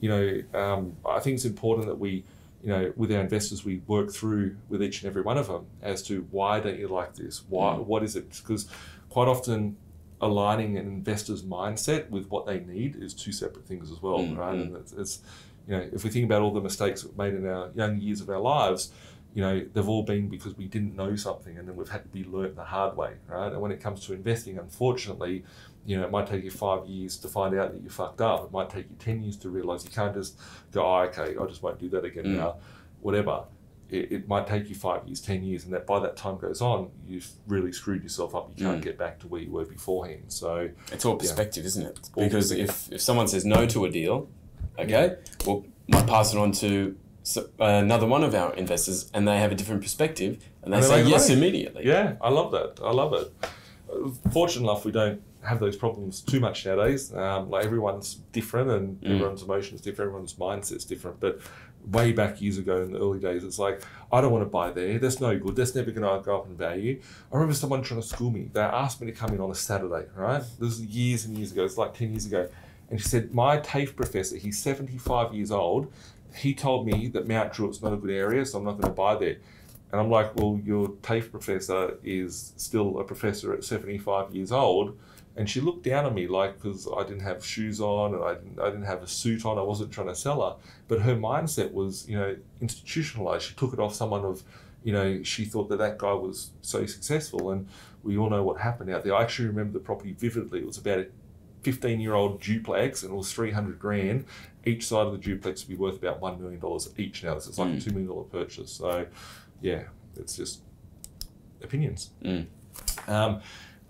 I think it's important that we, with our investors, we work through with each and every one of them as to why don't you like this? Why? What is it? Because quite often aligning an investor's mindset with what they need is two separate things as well, right? And it's, if we think about all the mistakes we've made in our young years of our lives, they've all been because we didn't know something and then we've had to be learnt the hard way, right? And when it comes to investing, unfortunately, it might take you 5 years to find out that you fucked up. It might take you 10 years to realise you can't just go, oh, okay, I just won't do that again now, whatever. It might take you 5 years, 10 years, and that by that time goes on, you've really screwed yourself up. You can't get back to where you were beforehand. So it's all perspective, isn't it? Because if someone says no to a deal, okay, well, might pass it on to another one of our investors and they have a different perspective and they say yes immediately. Yeah, I love that. I love it. Fortunate enough, we don't have those problems too much nowadays. Like everyone's different and everyone's emotions different, everyone's mindset's different. But way back years ago in the early days, it's like, I don't want to buy there. That's no good. That's never going to go up in value. I remember someone trying to school me. They asked me to come in on a Saturday, right? This was years and years ago. It's like 10 years ago. And she said, my TAFE professor, he's 75 years old. He told me that Mount Druitt's not a good area, so I'm not going to buy there. And I'm like, well, your TAFE professor is still a professor at 75 years old. And she looked down on me like, because I didn't have shoes on and I didn't have a suit on, I wasn't trying to sell her. But her mindset was, institutionalized. She took it off someone of, she thought that guy was so successful. And we all know what happened out there. I actually remember the property vividly. It was about a 15-year-old duplex and it was 300 grand. each side of the duplex would be worth about $1 million each now. So it's like a $2 million purchase. So yeah, it's just opinions.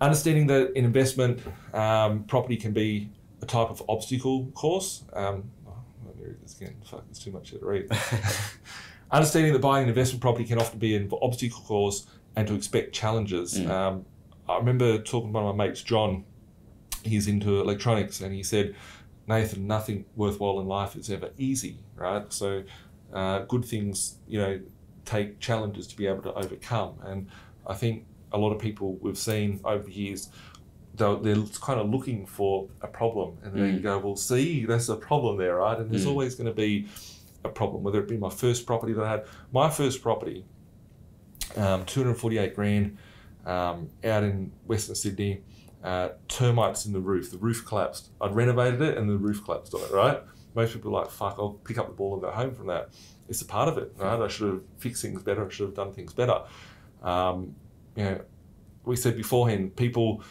Understanding that in investment, property can be a type of obstacle course. Let me read this again. Fuck, it's too much to read. Understanding that buying an investment property can often be an obstacle course and to expect challenges. I remember talking to one of my mates, John. He's into electronics, and he said, Nathan, nothing worthwhile in life is ever easy, right? So good things, take challenges to be able to overcome. And I think a lot of people we've seen over the years, they're kind of looking for a problem, and then you go, well, see, that's a problem there, right? And there's always going to be a problem, whether it be my first property that I had. My first property, 248 grand, out in Western Sydney, termites in the roof collapsed. I'd renovated it and the roof collapsed on it, right? Most people are like, fuck, I'll pick up the ball and go home from that. It's a part of it, right? I should have fixed things better, I should have done things better. We said beforehand, people,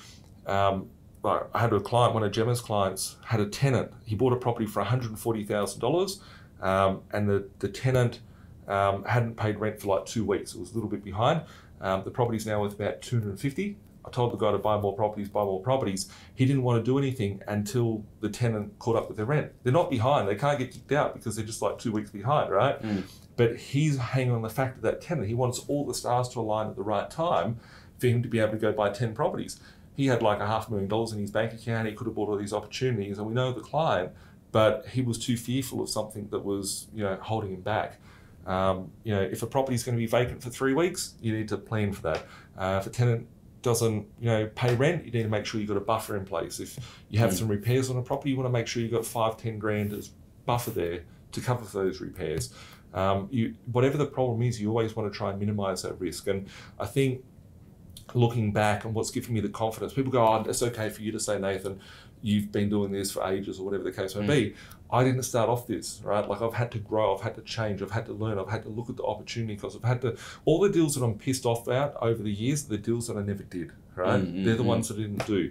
like I had a client, one of Gemma's clients, had a tenant. He bought a property for $140,000, and the tenant hadn't paid rent for like 2 weeks. It was a little bit behind. The property's now worth about $250,000. I told the guy to buy more properties. He didn't want to do anything until the tenant caught up with their rent. They're not behind. They can't get kicked out because they're just like 2 weeks behind, right? But he's hanging on the fact of that tenant. He wants all the stars to align at the right time for him to be able to go buy 10 properties. He had like $500,000 in his bank account. He could have bought all these opportunities, and we know the client, but he was too fearful of something that was, holding him back. If a property is going to be vacant for 3 weeks, you need to plan for that. If a tenant doesn't, pay rent, you need to make sure you've got a buffer in place. If you have some repairs on a property, you want to make sure you've got 5-10 grand as buffer there to cover for those repairs. Whatever the problem is, you always want to try and minimize that risk. And I think looking back and what's given me the confidence, people go, oh, it's okay for you to say, Nathan, you've been doing this for ages or whatever the case may be. I didn't start off this, right? Like I've had to grow, I've had to change, I've had to learn, I've had to look at the opportunity cost, I've had to, all the deals that I'm pissed off about over the years, the deals that I never did, right? They're the ones that I didn't do.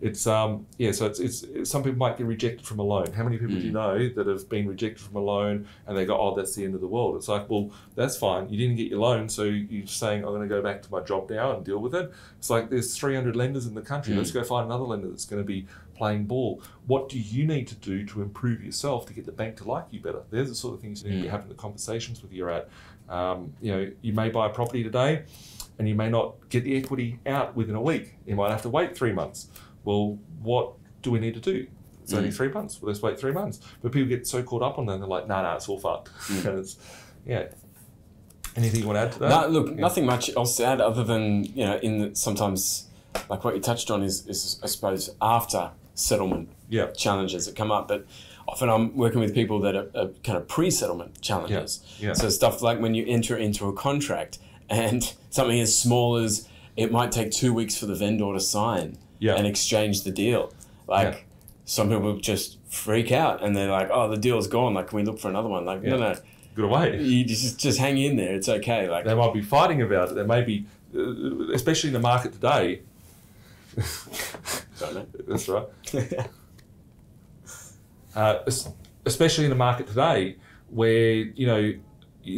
It's so it's some people might get rejected from a loan. How many people do you know that have been rejected from a loan and they go, oh, that's the end of the world? It's like, well, that's fine. You didn't get your loan, so you're saying I'm going to go back to my job now and deal with it. It's like there's 300 lenders in the country. Let's go find another lender that's going to be playing ball. What do you need to do to improve yourself to get the bank to like you better? There's the sort of things you need to be having the conversations with you at. You may buy a property today and you may not get the equity out within a week. You might have to wait 3 months. Well, what do we need to do? It's only 3 months. Well, let's wait 3 months. But people get so caught up on that, and they're like, nah, it's all fucked. Anything you want to add to that? No, look, nothing much else to add other than, sometimes, like what you touched on is I suppose, after settlement challenges that come up. But often I'm working with people that are kind of pre-settlement challenges. So stuff like when you enter into a contract and something as small as it might take 2 weeks for the vendor to sign and exchange the deal. Some people just freak out and they're like, oh, the deal's gone. Like, can we look for another one? Like, no. Good away. You just hang in there. It's okay. Like they might be fighting about it. They may be, especially in the market today. Don't know. That's right. Especially in the market today, where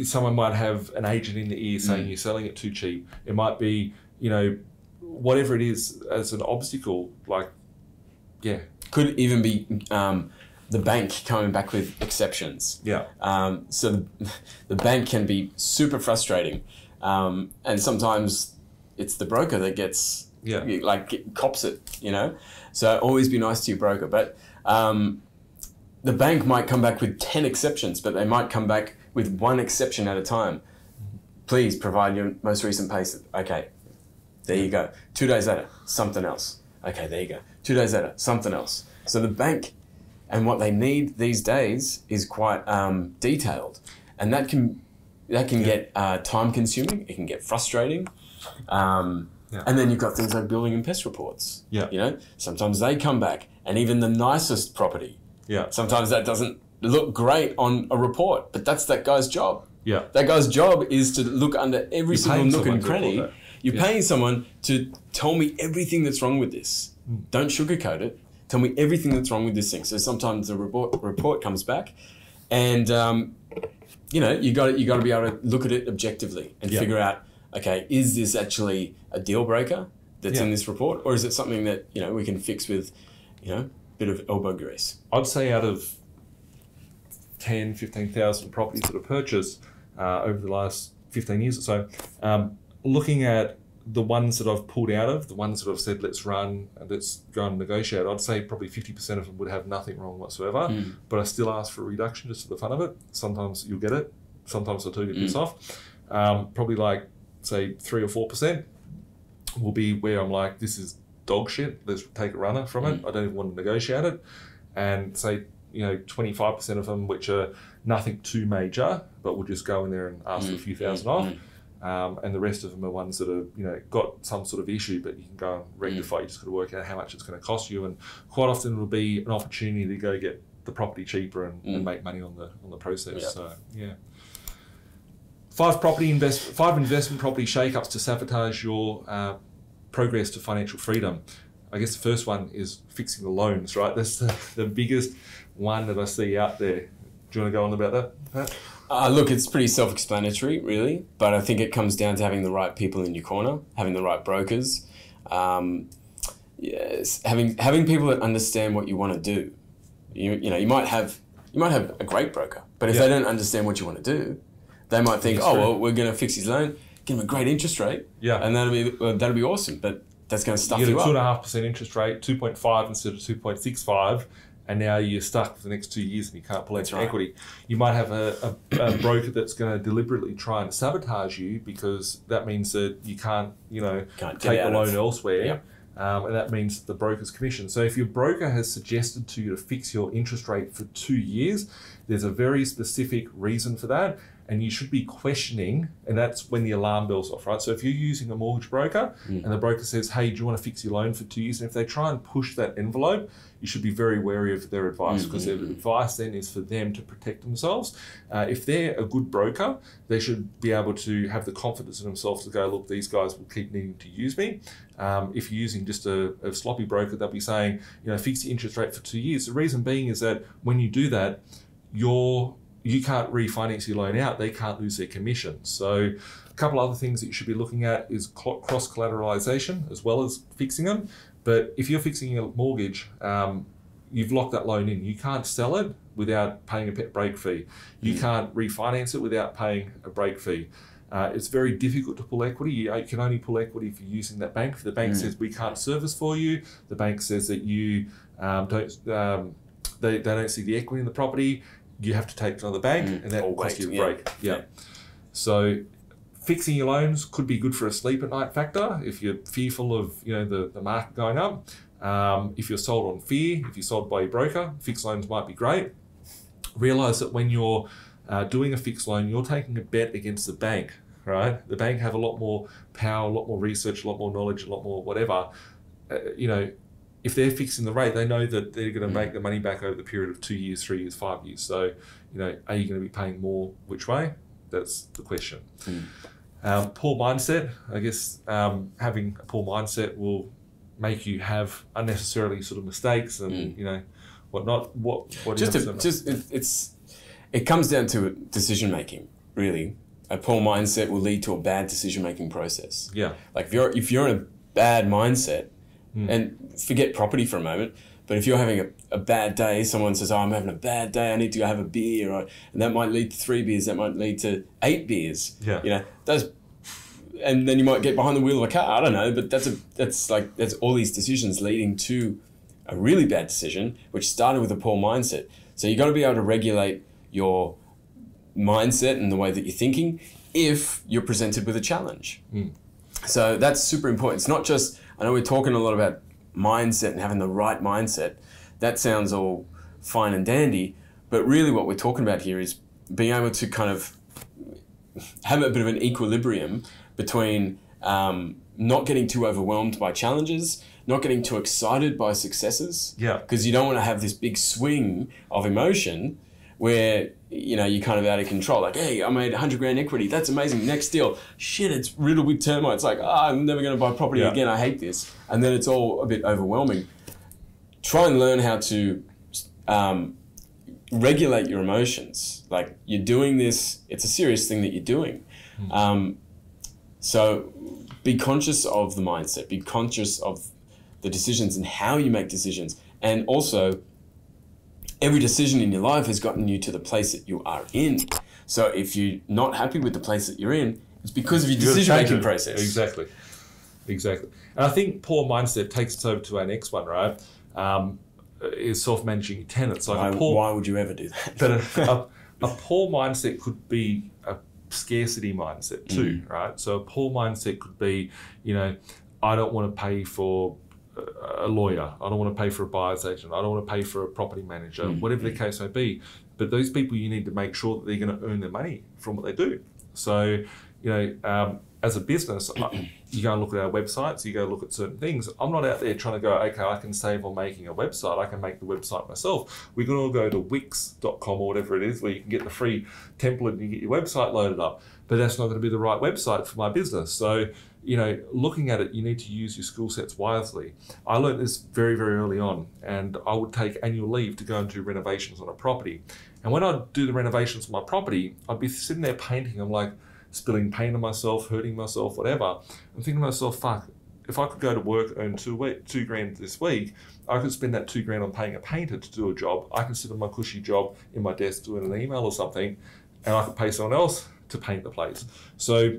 someone might have an agent in the ear saying you're selling it too cheap. It might be whatever it is as an obstacle. Could even be the bank coming back with exceptions. So the bank can be super frustrating, and sometimes it's the broker that gets cops it. So always be nice to your broker, but the bank might come back with 10 exceptions, but they might come back with 1 exception at a time. Please provide your most recent payslip. Okay, there you go. 2 days later, something else. Okay, there you go. 2 days later, something else. So the bank and what they need these days is quite detailed, and that can get time consuming. It can get frustrating. And then you've got things like building and pest reports. Sometimes they come back, and even the nicest property. Sometimes that doesn't look great on a report, but that's that guy's job. That guy's job is to look under every single nook and cranny. You're paying someone to tell me everything that's wrong with this. Don't sugarcoat it. Tell me everything that's wrong with this thing. So sometimes the report comes back, and you got to be able to look at it objectively and figure out, okay, is this actually a deal breaker that's in this report, or is it something that we can fix with a bit of elbow grease? I'd say out of 10, 15,000 properties that are purchased over the last 15 years or so, looking at the ones that I've pulled out of, the ones that I've said, let's run and let's go and negotiate, I'd say probably 50% of them would have nothing wrong whatsoever, but I still ask for a reduction just for the fun of it. Sometimes you'll get it, sometimes I'll get pissed off. Probably like, say, 3 or 4% will be where I'm like, this is dog shit, let's take a runner from it. I don't even want to negotiate it. And say, 25% of them, which are nothing too major, but we'll just go in there and ask for a few thousand off. And the rest of them are ones that are, got some sort of issue, but you can go and rectify. You just got to work out how much it's going to cost you. And quite often it'll be an opportunity to go get the property cheaper and make money on the process. So, yeah. 5 investment property shakeups to sabotage your progress to financial freedom. I guess the first one is fixing the loans, right? That's the biggest one that I see out there. Do you want to go on about that? Look, it's pretty self-explanatory, really, but I think it comes down to having the right people in your corner, having the right brokers, yes, having people that understand what you want to do. You might have a great broker, but if they don't understand what you want to do, they might think, we're going to fix his loan, give him a great interest rate, and that'll be awesome, but that's going to stuff you up. You get a 2.5% interest rate, 2.5 instead of 2.65. And now you're stuck for the next 2 years and you can't pull out your equity. You might have a broker that's going to deliberately try and sabotage you, because that means that you can't take the loan elsewhere. And that means the broker's commission. So if your broker has suggested to you to fix your interest rate for 2 years, there's a very specific reason for that. And you should be questioning, and that's when the alarm bells off, right? So if you're using a mortgage broker and the broker says, hey, do you want to fix your loan for 2 years? And if they try and push that envelope, you should be very wary of their advice, because their advice then is for them to protect themselves. If they're a good broker, they should be able to have the confidence in themselves to go, look, these guys will keep needing to use me. If you're using just a sloppy broker, they'll be saying, fix the interest rate for 2 years. The reason being is that when you do that, you can't refinance your loan out. They can't lose their commission. So a couple other things that you should be looking at is cross-collateralization as well as fixing them. But if you're fixing a mortgage, you've locked that loan in. You can't sell it without paying a break fee. You can't refinance it without paying a break fee. It's very difficult to pull equity. You can only pull equity if you're using that bank. If the bank says we can't service for you, the bank says that you they don't see the equity in the property, you have to take it to another bank, and that will cost you a break. So fixing your loans could be good for a sleep at night factor if you're fearful of the market going up. If you're sold on fear, if you're sold by your broker, fixed loans might be great. Realise that when you're doing a fixed loan, you're taking a bet against the bank, right? The bank have a lot more power, a lot more research, a lot more knowledge, a lot more whatever. If they're fixing the rate, they know that they're going to make the money back over the period of 2 years, 3 years, 5 years. So, are you going to be paying more which way? That's the question. Poor mindset. I guess having a poor mindset will make you have unnecessarily sort of mistakes and whatnot. It comes down to decision making, really. A poor mindset will lead to a bad decision making process. Yeah. Like if you're in a bad mindset, and forget property for a moment, but if you're having a bad day, someone says, I'm having a bad day, I need to go have a beer, and that might lead to 3 beers, that might lead to 8 beers. And then you might get behind the wheel of a car, I don't know, but that's all these decisions leading to a really bad decision, which started with a poor mindset. So you got to be able to regulate your mindset and the way that you're thinking if you're presented with a challenge. So that's super important. It's not just, I know we're talking a lot about mindset and having the right mindset. That sounds all fine and dandy, but really what we're talking about here is being able to kind of have a bit of an equilibrium between not getting too overwhelmed by challenges, not getting too excited by successes. Because you don't want to have this big swing of emotion where you're kind of out of control. Like, hey, I made 100 grand equity. That's amazing. Next deal. Shit, it's riddled with termites. Like, I'm never going to buy property again. I hate this. And then it's all a bit overwhelming. try and learn how to regulate your emotions. Like, you're doing this, it's a serious thing that you're doing. So be conscious of the mindset, be conscious of the decisions and how you make decisions. And also, every decision in your life has gotten you to the place that you are in. So if you're not happy with the place that you're in, it's because of your decision-making process. Exactly. And I think poor mindset takes us over to our next one, right? Is self-managing your tenants. Like why would you ever do that? But a poor mindset could be a scarcity mindset too, right? So a poor mindset could be, I don't want to pay for a lawyer, I don't want to pay for a buyer's agent, I don't want to pay for a property manager, whatever the case may be. But those people, you need to make sure that they're going to earn their money from what they do. So, as a business, you go and look at our websites, you go look at certain things. I'm not out there trying to go, okay, I can save on making a website, I can make the website myself. We can all go to wix.com or whatever it is, where you can get the free template and you get your website loaded up. But that's not going to be the right website for my business. So, looking at it, you need to use your skill sets wisely. I learned this very, very early on, and I would take annual leave to go and do renovations on a property. And when I'd do the renovations on my property, I'd be sitting there painting. I'm like, spilling paint on myself, hurting myself, whatever. I'm thinking to myself, fuck, if I could go to work, earn $2,000 this week, I could spend that $2,000 on paying a painter to do a job. I can sit on my cushy job in my desk doing an email or something, and I could pay someone else to paint the place. So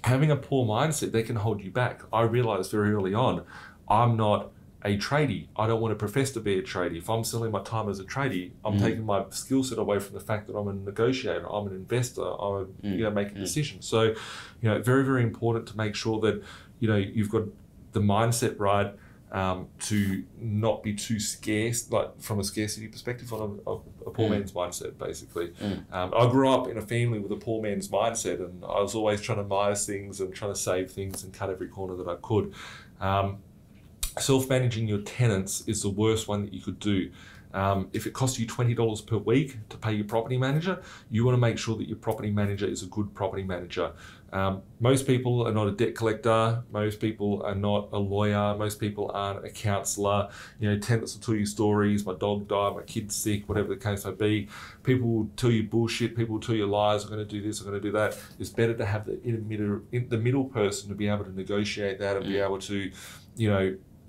having a poor mindset, they can hold you back. I realized very early on, I'm not a tradie. I don't want to profess to be a tradie. If I'm selling my time as a tradie, I'm taking my skill set away from the fact that I'm a negotiator, I'm an investor, I'm making decisions. So, very, very important to make sure that, you've got the mindset right, to not be too scarce, like from a scarcity perspective, on a poor man's mindset, basically. I grew up in a family with a poor man's mindset, and I was always trying to minus things and trying to save things and cut every corner that I could. Self-managing your tenants is the worst one that you could do. If it costs you $20 per week to pay your property manager, you want to make sure that your property manager is a good property manager. Most people are not a debt collector. Most people are not a lawyer. Most people aren't a counsellor. Tenants will tell you stories. My dog died, my kid's sick, whatever the case may be. People will tell you bullshit. People will tell you lies. I'm going to do this, I'm going to do that. It's better to have the middle person to be able to negotiate that and be able to,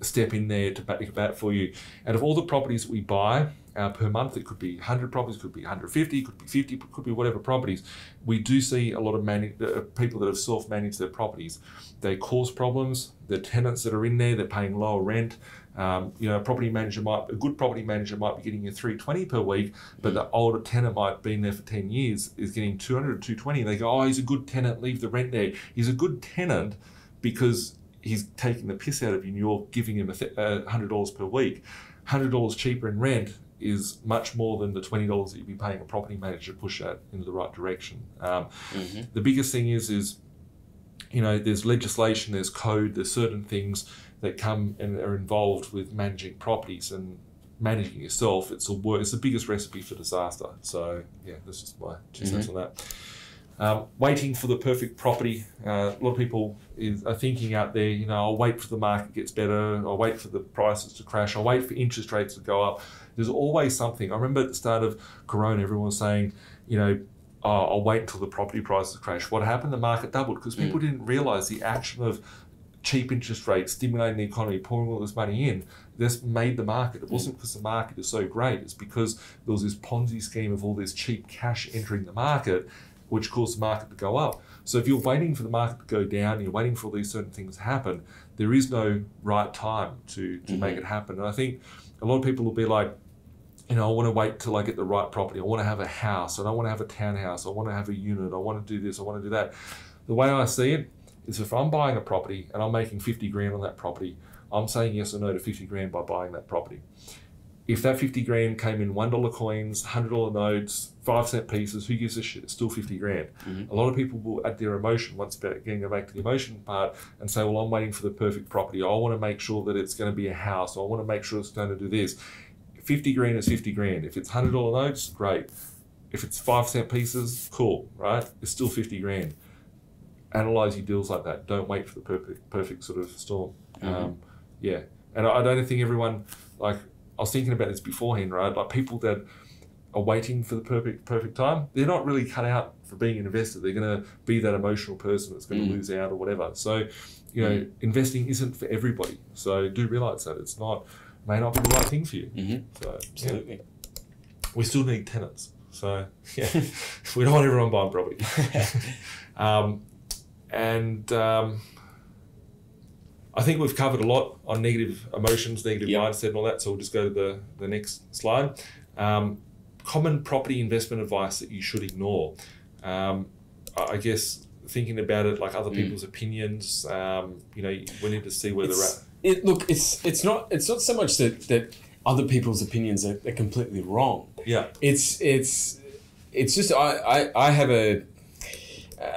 step in there to back bat for you. And of all the properties that we buy per month, it could be 100 properties, could be 150, could be 50, could be whatever properties. We do see a lot of people that have self-managed their properties. They cause problems. The tenants that are in there, they're paying lower rent. A good property manager might be getting you $320 per week, but the older tenant might have been there for 10 years, is getting $200 or $220. They go, oh, he's a good tenant, leave the rent there. He's a good tenant because he's taking the piss out of you and you're giving him $100 per week. $100 cheaper in rent is much more than the $20 that you'd be paying a property manager to push that into the right direction. The biggest thing is there's legislation, there's code, there's certain things that come and are involved with managing properties, and managing yourself, it's the biggest recipe for disaster. So yeah, that's just my 2 cents on that. Waiting for the perfect property. A lot of people are thinking out there, I'll wait for the market gets better, I'll wait for the prices to crash, I'll wait for interest rates to go up. There's always something. I remember at the start of Corona, everyone was saying, I'll wait until the property prices crash. What happened? The market doubled because people didn't realise the action of cheap interest rates, stimulating the economy, pouring all this money in. This made the market. It wasn't because the market is so great. It's because there was this Ponzi scheme of all this cheap cash entering the market, which caused the market to go up. So if you're waiting for the market to go down, you're waiting for all these certain things to happen, there is no right time to make it happen. And I think a lot of people will be like, I want to wait till I get the right property. I want to have a house. I don't want to have a townhouse. I want to have a unit. I want to do this. I want to do that. The way I see it is, if I'm buying a property and I'm making 50 grand on that property, I'm saying yes or no to 50 grand by buying that property. If that 50 grand came in $1 coins, $100 notes, 5-cent pieces, who gives a shit? It's still 50 grand. A lot of people will add their emotion, once getting back to the emotion part, and say, well, I'm waiting for the perfect property. I want to make sure that it's going to be a house. I want to make sure it's going to do this. 50 grand is 50 grand. If it's $100 notes, great. If it's 5-cent pieces, cool, right? It's still 50 grand. Analyze your deals like that. Don't wait for the perfect sort of storm. Yeah. And I don't think everyone, I was thinking about this beforehand, right? Like people that are waiting for the perfect time, they're not really cut out for being an investor. They're going to be that emotional person that's going to lose out or whatever. So, you know, investing isn't for everybody. So do realize that may not be the right thing for you. So absolutely. Yeah. We still need tenants. So yeah, we don't want everyone buying property. I think we've covered a lot on negative emotions, negative mindset and all that. So we'll just go to the next slide. Common property investment advice that you should ignore. I guess thinking about it like other people's opinions, you know, we need to see where they're at. It's not so much that other people's opinions are completely wrong. Yeah. It's just I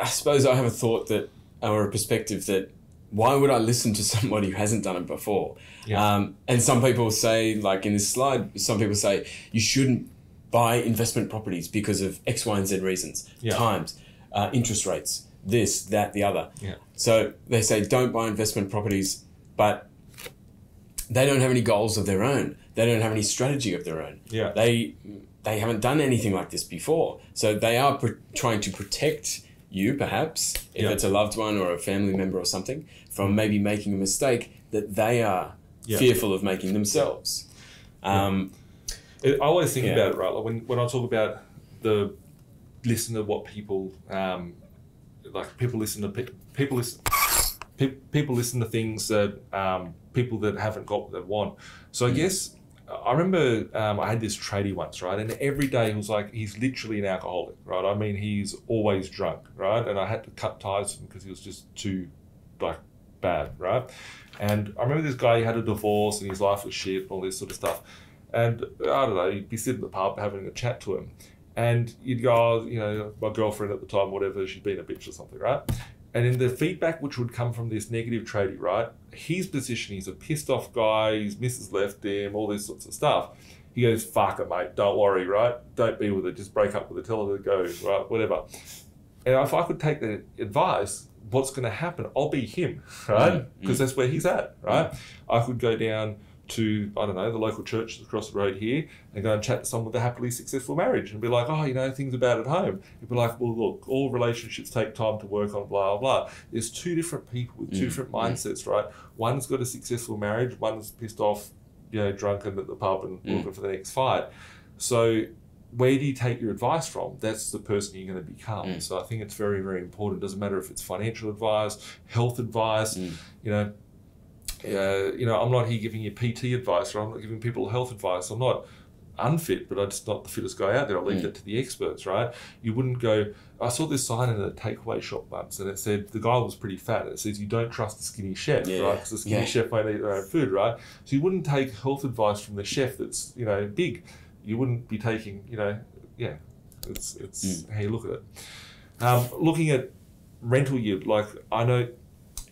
suppose I have a thought that, or a perspective that, why would I listen to somebody who hasn't done it before? Yeah. And some people say, like in this slide, some people say you shouldn't buy investment properties because of X, Y, and Z reasons, times, interest rates, this, that, the other. Yeah. So they say don't buy investment properties, but they don't have any goals of their own. They don't have any strategy of their own. Yeah. They haven't done anything like this before. So they are trying to protect you, perhaps, if it's a loved one or a family member or something, from maybe making a mistake that they are fearful of making themselves. I always think about it, right? Like when I talk about listen to what people, like people listen to things that people that haven't got what they want. So I guess I remember I had this tradie once, right? And every day he was like, he's literally an alcoholic, right? I mean, he's always drunk, right? And I had to cut ties with him because he was just too like bad, right? And I remember this guy, he had a divorce and his life was shit and all this sort of stuff. And I don't know, you'd be sitting at the pub having a chat to him. And you'd go, oh, you know, my girlfriend at the time, whatever, she'd been a bitch or something, right? And in the feedback which would come from this negative tradie, right? His position, he's a pissed off guy, his missus left him, all this sorts of stuff. He goes, fuck it, mate, don't worry, right? Don't be with it, just break up with it, tell her to go, right? Whatever. And if I could take that advice, what's going to happen? I'll be him, right? Because that's where he's at, right? I could go down to, I don't know, the local church across the road here and go and chat to someone with a happily successful marriage and be like, oh, you know, things are bad at home. You'd be like, well, look, all relationships take time to work on, blah, blah, blah. There's two different people with two different mindsets, right? One's got a successful marriage, one's pissed off, you know, drunken at the pub and looking for the next fight. So where do you take your advice from? That's the person you're going to become. So I think it's very, very important. It doesn't matter if it's financial advice, health advice, you know, I'm not here giving you PT advice, or I'm not giving people health advice. I'm not unfit, but I'm just not the fittest guy out there. I'll leave that to the experts, right? You wouldn't go, I saw this sign in a takeaway shop once, and it said, the guy was pretty fat. It says, you don't trust the skinny chef, right? Because the skinny chef won't eat their own food, right? So you wouldn't take health advice from the chef that's, you know, big. You wouldn't be taking, you know, it's how you look at it. Looking at rental yield, like I know,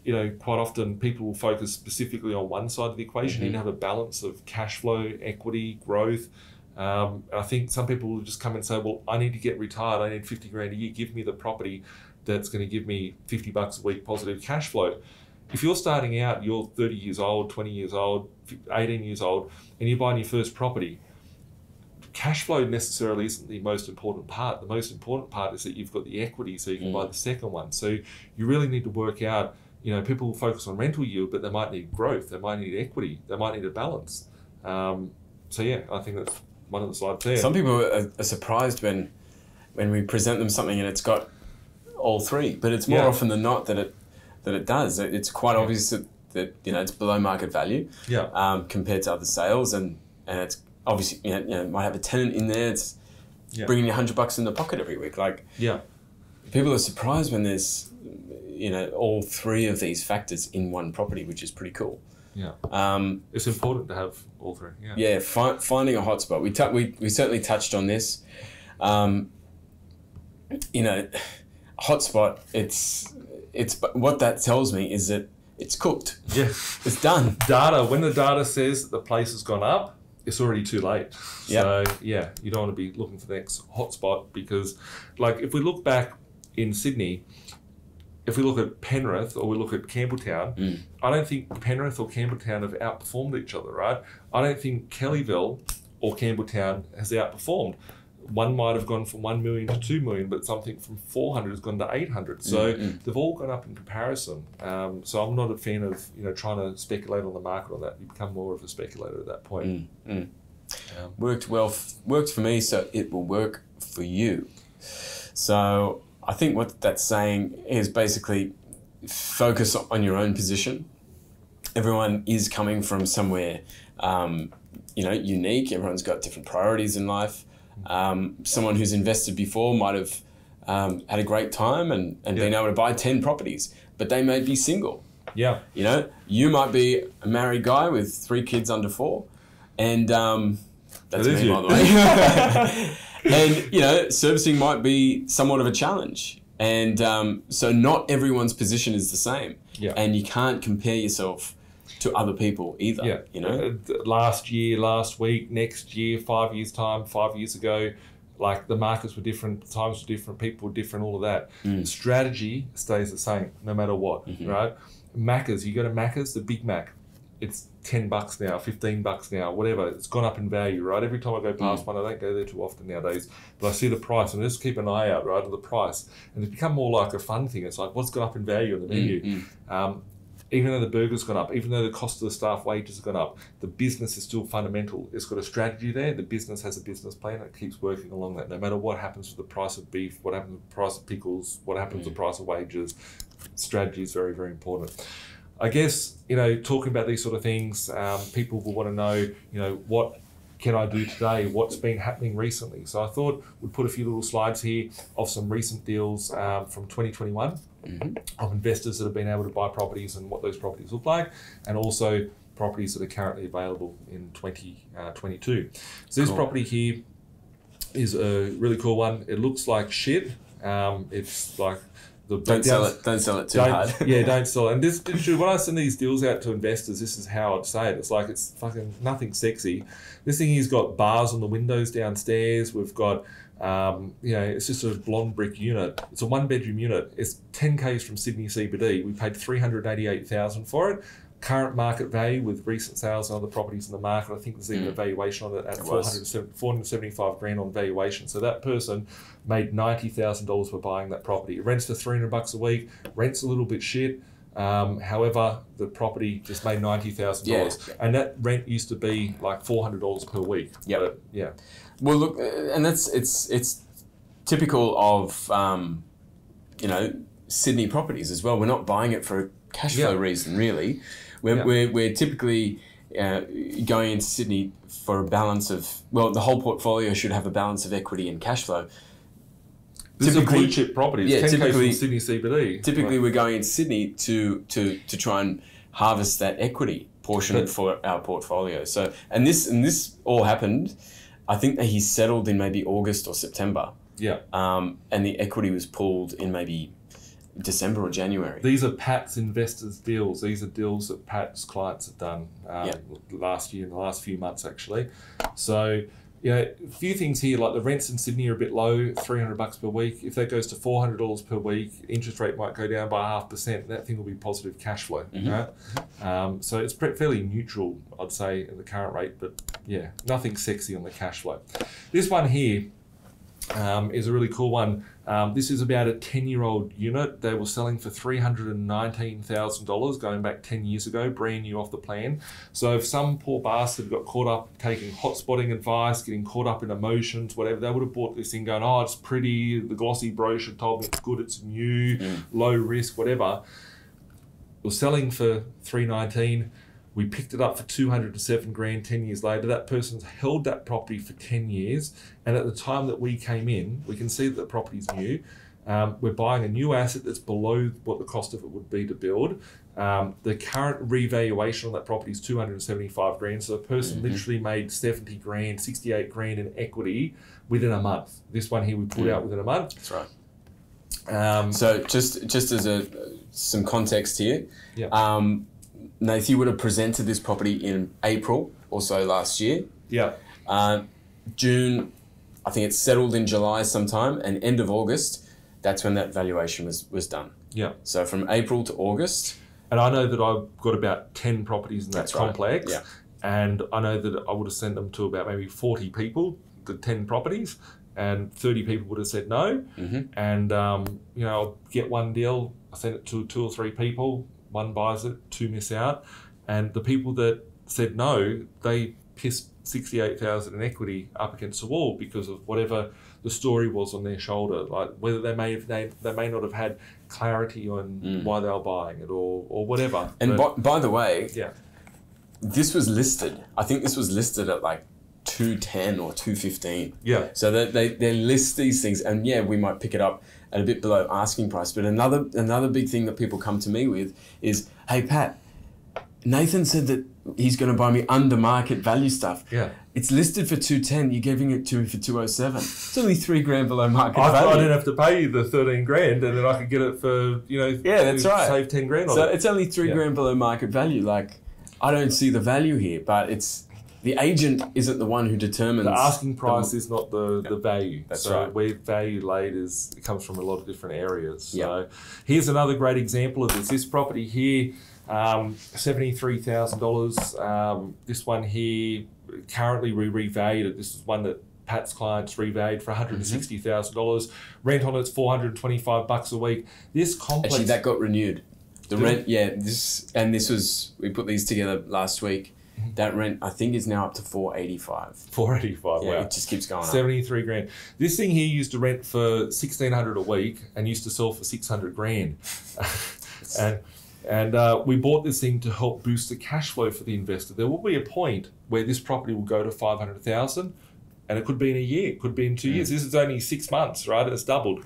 you know, quite often people will focus specifically on one side of the equation. You need to have a balance of cash flow, equity, growth. And I think some people will just come and say, well, I need to get retired. I need 50 grand a year. Give me the property that's going to give me $50 a week positive cash flow. If you're starting out, you're 30 years old, 20 years old, 18 years old, and you're buying your first property, cash flow necessarily isn't the most important part. The most important part is that you've got the equity so you can buy the second one. So you really need to work out, you know, people will focus on rental yield, but they might need growth, they might need equity, they might need a balance. So yeah, I think that's one of the slides there. Some people are surprised when we present them something and it's got all three, but it's more often than not that it does. It's quite obvious that you know, it's below market value compared to other sales, and it's obviously, you know, it might have a tenant in there. It's bringing you $100 in the pocket every week. Like, people are surprised when there's, you know, all three of these factors in one property, which is pretty cool. It's important to have all three. Finding a hotspot. We certainly touched on this. You know, hotspot. It's what that tells me is that it's cooked. It's done. Data. When the data says that the place has gone up, it's already too late. So you don't want to be looking for the next hotspot, because, like, if we look back in Sydney, if we look at Penrith or we look at Campbelltown, I don't think Penrith or Campbelltown have outperformed each other, right? I don't think Kellyville or Campbelltown has outperformed. One might have gone from 1 million to 2 million, but something from 400 has gone to 800. So they've all gone up in comparison. So I'm not a fan of trying to speculate on the market on that. You become more of a speculator at that point. Worked for me, so it will work for you. So I think what that's saying is basically focus on your own position. Everyone is coming from somewhere, unique. Everyone's got different priorities in life. Someone who's invested before might have had a great time and been able to buy 10 properties, but they may be single. Yeah. You might be a married guy with 3 kids under 4, and that's me, by the way. And, servicing might be somewhat of a challenge. And so not everyone's position is the same. Yeah. And you can't compare yourself to other people either. Yeah. Last year, last week, next year, 5 years' time, 5 years ago, like the markets were different, times were different, people were different, all of that. Strategy stays the same no matter what, right? Macca's, you go to Macca's, the Big Mac, it's $10 now, $15 now, whatever. It's gone up in value, right? Every time I go past one, I don't go there too often nowadays, but I see the price and I just keep an eye out, right, on the price. And it's become more like a fun thing. It's like, what's gone up in value on the menu? Even though the burger's gone up, even though the cost of the staff wages have gone up, the business is still fundamental. It's got a strategy there. The business has a business plan. It keeps working along that. No matter what happens with the price of beef, what happens with the price of pickles, what happens with the price of wages, strategy is very, very important. I guess, talking about these sort of things, people will want to know, what can I do today? What's been happening recently? So I thought we'd put a few little slides here of some recent deals from 2021 of investors that have been able to buy properties and what those properties look like, and also properties that are currently available in 2022. So this property here is a really cool one. It looks like shit. It's like don't sell it too hard. Yeah, don't sell it. And this, when I send these deals out to investors, this is how I'd say it. It's like, it's fucking nothing sexy. This thing here's got bars on the windows downstairs. We've got, it's just a blonde brick unit. It's a 1-bedroom unit. It's 10 k's from Sydney CBD. We paid $388,000 for it. Current market value with recent sales and other properties in the market, I think there's even a valuation on it at $475,000 on valuation. So that person made $90,000 for buying that property. It rents for $300 a week, rents a little bit shit. However, the property just made $90,000, and that rent used to be like $400 per week. Yeah. Well, look, and it's typical of Sydney properties as well. We're not buying it for a cash flow reason, really. We're typically going into Sydney for a balance of, the whole portfolio should have a balance of equity and cash flow. This is a blue chip property. It's 10 k's from Sydney CBD. Typically, we're going into Sydney to try and harvest that equity portion for our portfolio. So, and this all happened, I think that he settled in maybe August or September. Yeah. And the equity was pulled in maybe December or January. These are Pat's investors' deals. These are deals that Pat's clients have done last year, in the last few months actually. So, a few things here, like the rents in Sydney are a bit low, $300 per week. If that goes to $400 per week, interest rate might go down by 0.5%. That thing will be positive cash flow, right? So it's fairly neutral, I'd say, at the current rate, but nothing sexy on the cash flow. This one here is a really cool one. This is about a 10-year-old unit. They were selling for $319,000 going back 10 years ago, brand new off the plan. So if some poor bastard got caught up taking hotspotting advice, getting caught up in emotions, whatever, they would have bought this thing going, it's pretty, the glossy brochure told me it's good, it's new, low risk, whatever. It was selling for $319,000. We picked it up for $207,000 10 years later. That person's held that property for 10 years. And at the time that we came in, we can see that the property's new. We're buying a new asset that's below what the cost of it would be to build. The current revaluation on that property is $275,000. So the person literally made $70,000, $68,000 in equity within a month. This one here we pulled out within a month. That's right. So just as some context here. Nathan would have presented this property in April or so last year. June, I think it settled in July sometime, and end of August, that's when that valuation was done. Yeah. So from April to August. And I know that I've got about 10 properties in that complex. Right. Yeah. And I know that I would have sent them to about maybe 40 people, the 10 properties, and 30 people would have said no. And, I'll get one deal, I send it to 2 or 3 people, one buys it, 2 miss out. And the people that said no, they pissed 68,000 in equity up against the wall because of whatever the story was on their shoulder, like whether they may not have had clarity on why they were buying it or whatever. And by the way, yeah, this was listed. I think this was listed at like 210 or 215. Yeah. So that they list these things, and yeah, we might pick it up at a bit below asking price. But another big thing that people come to me with is, hey Pat, Nathan said that he's going to buy me under market value stuff. Yeah. It's listed for 210. You're giving it to me for 207. It's only $3,000 below market value. I didn't have to pay you the 13 grand, and then I could get it for yeah, that's right. Save 10 grand on it. So it's only $3,000 below market value. Like, I don't see the value here, but it's the agent isn't the one who determines the asking price is not the value. That's so right. Where value laid it comes from a lot of different areas. So here's another great example of this. This property here. $73,000. This one here, currently we revalued it. This is one that Pat's clients revalued for $160,000. Rent on it's $425 a week. This complex actually that got renewed. The rent, this was, we put these together last week. That rent I think is now up to $485. $485. Wow, it just keeps going up. 73 grand. This thing here used to rent for $1,600 a week and used to sell for 600 grand. And we bought this thing to help boost the cash flow for the investor. There will be a point where this property will go to 500,000, and it could be in a year, it could be in 2 years. This is only 6 months, right? It's doubled.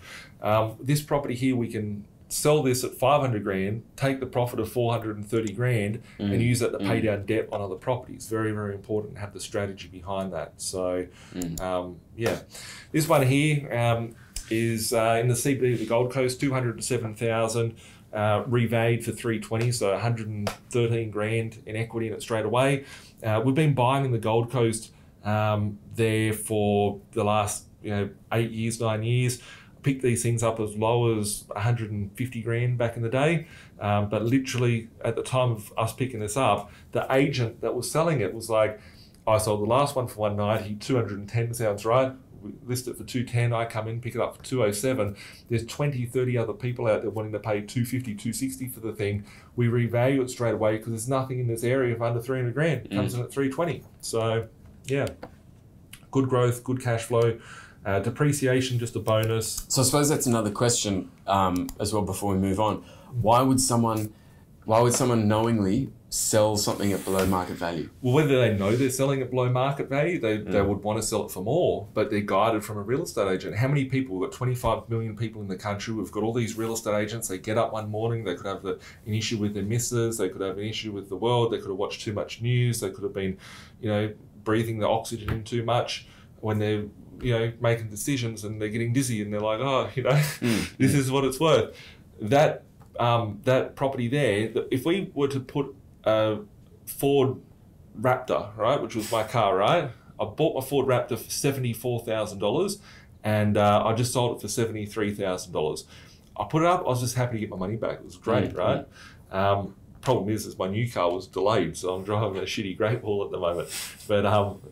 This property here, we can sell this at 500 grand, take the profit of 430 grand, and use that to pay down debt on other properties. Very, very important to have the strategy behind that. So, this one here is in the CBD of the Gold Coast, 207,000. Revalued for 320, so 113 grand in equity in it straight away. We've been buying in the Gold Coast there for the last 8 years, 9 years. Picked these things up as low as 150 grand back in the day, but literally at the time of us picking this up, the agent that was selling it was like, I sold the last one for 190, 210 sounds right. We list it for 210, I come in, pick it up for 207. There's 20, 30 other people out there wanting to pay 250, 260 for the thing. We revalue it straight away because there's nothing in this area of under 300 grand. It comes in at 320. So, yeah, good growth, good cash flow. Depreciation, just a bonus. So I suppose that's another question as well before we move on. Why would someone knowingly sell something at below market value? Well, whether they know they're selling at below market value, they would want to sell it for more, but they're guided from a real estate agent. How many people? We've got 25 million people in the country. We've got all these real estate agents. They get up one morning, they could have an issue with their missus, they could have an issue with the world, they could have watched too much news, they could have been, breathing the oxygen in too much when they're, making decisions and they're getting dizzy and they're like, this is what it's worth. That property there, if we were to put a Ford Raptor, right, which was my car, right? I bought my Ford Raptor for $74,000 and I just sold it for $73,000. I put it up, I was just happy to get my money back. It was great, right? Problem is my new car was delayed, so I'm driving a shitty Great Wall at the moment. But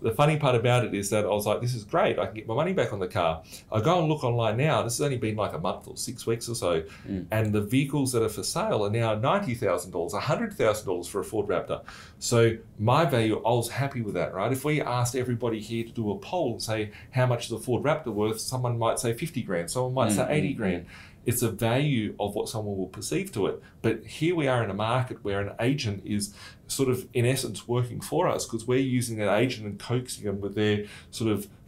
the funny part about it is that I was like, this is great, I can get my money back on the car. I go and look online now, this has only been like a month or 6 weeks or so, and the vehicles that are for sale are now $90,000, $100,000 for a Ford Raptor. So my value, I was happy with that, right? If we asked everybody here to do a poll and say, how much is a Ford Raptor worth? Someone might say 50 grand, someone might say 80 grand. It's a value of what someone will perceive to it. But here we are in a market where an agent is sort of, in essence, working for us because we're using an agent and coaxing them with their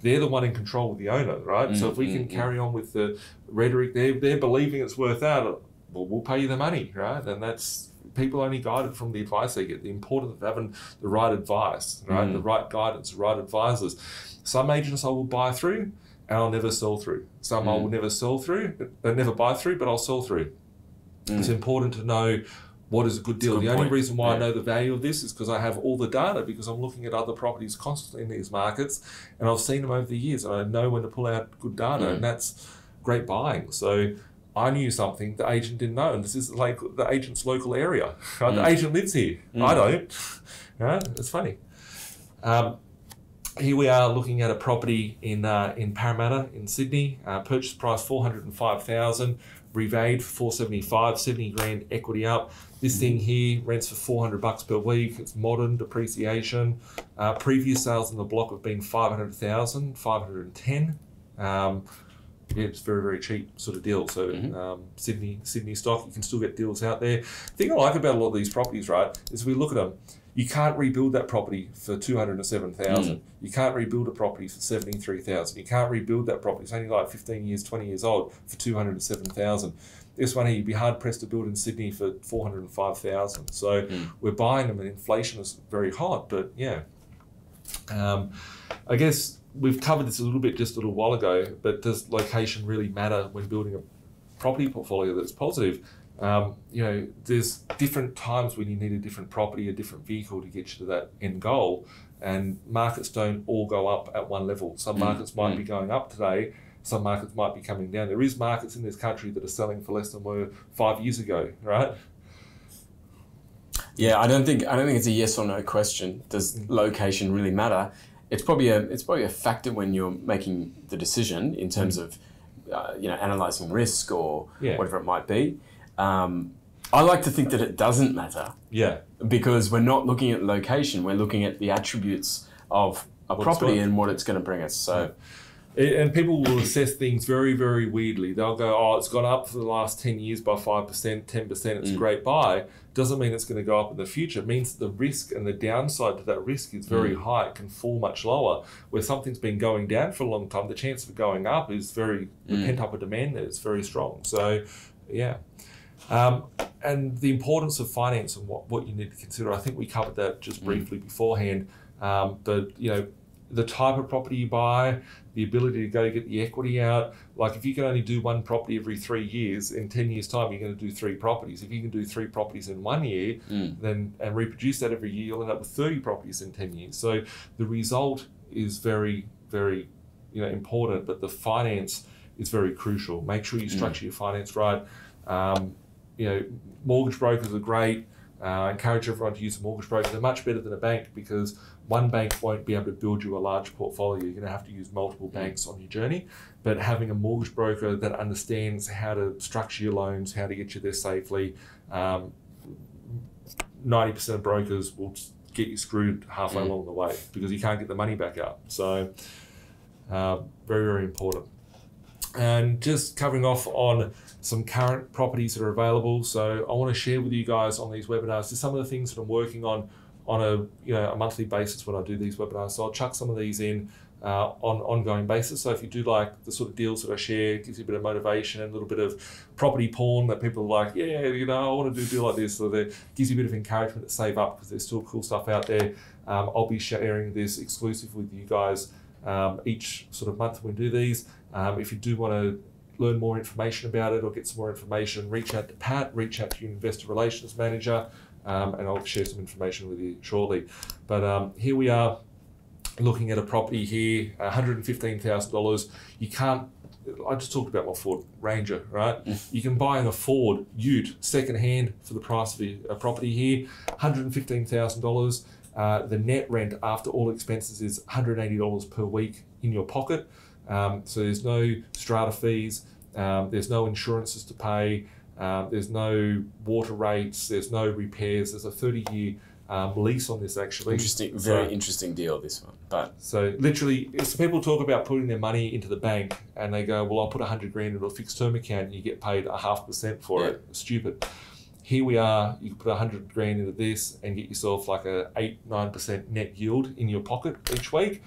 they're the one in control of the owner, right? So if we can carry on with the rhetoric, they're believing it's worth that, well, we'll pay you the money, right? And that's, people only guided from the advice they get. The importance of having the right advice, right? The right guidance, the right advisors. Some agents I will buy through, and I'll never sell through. Some I will never sell through, never buy through, but I'll sell through. It's important to know what is a good deal. The only reason why I know the value of this is because I have all the data, because I'm looking at other properties constantly in these markets, and I've seen them over the years, and I know when to pull out good data, and that's great buying. So I knew something the agent didn't know, and this is like the agent's local area. Right? The agent lives here. I don't. Right? It's funny. Here we are looking at a property in Parramatta in Sydney. Purchase price $405,000, revalued for $475, 70 grand equity up. This thing here rents for $400 per week. It's modern, depreciation. Previous sales in the block have been $500,000, $510. It's very, very cheap sort of deal. So Sydney stock, you can still get deals out there. The thing I like about a lot of these properties, right, is we look at them. You can't rebuild that property for $207,000. You can't rebuild a property for $73,000. You can't rebuild that property. It's only like 15 years, 20 years old for $207,000. This one here, you'd be hard pressed to build in Sydney for $405,000. So we're buying them, and inflation is very hot. But yeah, I guess we've covered this a little bit just a little while ago. But does location really matter when building a property portfolio that's positive? There's different times when you need a different property, a different vehicle to get you to that end goal. And markets don't all go up at one level. Some markets might be going up today. Some markets might be coming down. There is markets in this country that are selling for less than were 5 years ago, right? Yeah, I don't think it's a yes or no question. Does location really matter? It's probably a factor when you're making the decision in terms of analysing risk or whatever it might be. I like to think that it doesn't matter. Yeah. Because we're not looking at location, we're looking at the attributes of a property and what it's going to bring us. So, and people will assess things very, very weirdly. They'll go, oh, it's gone up for the last 10 years by 5%, 10%, it's a great buy. Doesn't mean it's going to go up in the future. It means the risk and the downside to that risk is very high. It can fall much lower. Where something's been going down for a long time, the chance of it going up is the pent-up demand there is very strong. So, yeah. And the importance of finance and what you need to consider. I think we covered that just briefly beforehand. But the type of property you buy, the ability to go get the equity out. Like if you can only do one property every 3 years, in 10 years' time you're going to do 3 properties. If you can do 3 properties in 1 year, then and reproduce that every year, you'll end up with 30 properties in 10 years. So the result is very, very important, but the finance is very crucial. Make sure you structure your finance right. Mortgage brokers are great. I encourage everyone to use a mortgage broker. They're much better than a bank because one bank won't be able to build you a large portfolio. You're going to have to use multiple banks on your journey. But having a mortgage broker that understands how to structure your loans, how to get you there safely, 90% of brokers will get you screwed halfway along the way because you can't get the money back out. So very, very important. And just covering off on some current properties that are available. So I want to share with you guys on these webinars just some of the things that I'm working on a monthly basis when I do these webinars. So I'll chuck some of these in on an ongoing basis. So if you do like the sort of deals that I share, it gives you a bit of motivation and a little bit of property porn that people are like, I want to do a deal like this. So that gives you a bit of encouragement to save up because there's still cool stuff out there. I'll be sharing this exclusively with you guys each sort of month when we do these. If you do want to learn more information about it or get some more information, reach out to Pat, reach out to your investor relations manager, and I'll share some information with you shortly. But here we are looking at a property here, $115,000. You can't, I just talked about my Ford Ranger, right? You can buy a Ford Ute secondhand for the price of a property here, $115,000. The net rent after all expenses is $180 per week in your pocket. So there's no strata fees, there's no insurances to pay, there's no water rates, there's no repairs. There's a 30-year lease on this actually. Interesting, very interesting deal, this one. But so literally, some people talk about putting their money into the bank and they go, well, I'll put $100 grand into a fixed term account and you get paid 0.5% for it. Stupid. Here we are, you can put $100 grand into this and get yourself like a 8-9% net yield in your pocket each week.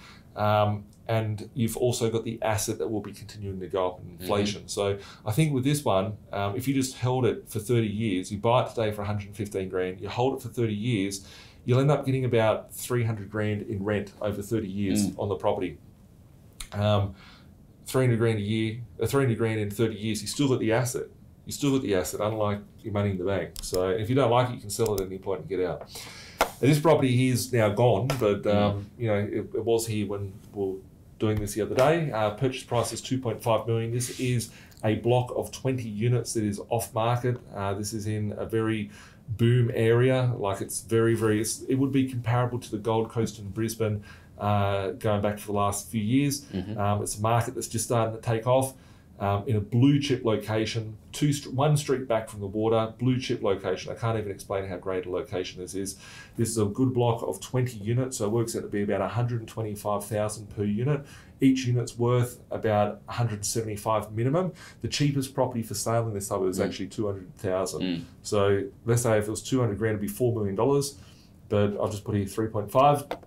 And you've also got the asset that will be continuing to go up in inflation. So I think with this one, if you just held it for 30 years, you buy it today for 115 grand, you hold it for 30 years, you'll end up getting about 300 grand in rent over 30 years on the property. 300 grand a year, 300 grand in 30 years, you still got the asset. You still got the asset, unlike your money in the bank. So if you don't like it, you can sell it at any point and get out. And this property here is now gone, but it was here when we were doing this the other day. Purchase price is $2.5 million. This is a block of 20 units that is off market. This is in a very boom area, like it's it would be comparable to the Gold Coast and Brisbane going back for the last few years. It's a market that's just starting to take off. In a blue chip location, one street back from the water, blue chip location. I can't even explain how great a location this is. This is a good block of 20 units, so it works out to be about 125,000 per unit. Each unit's worth about 175 minimum. The cheapest property for sale in this suburb is actually 200,000. So let's say if it was 200 grand, it'd be $4 million, but I've just put here 3.5.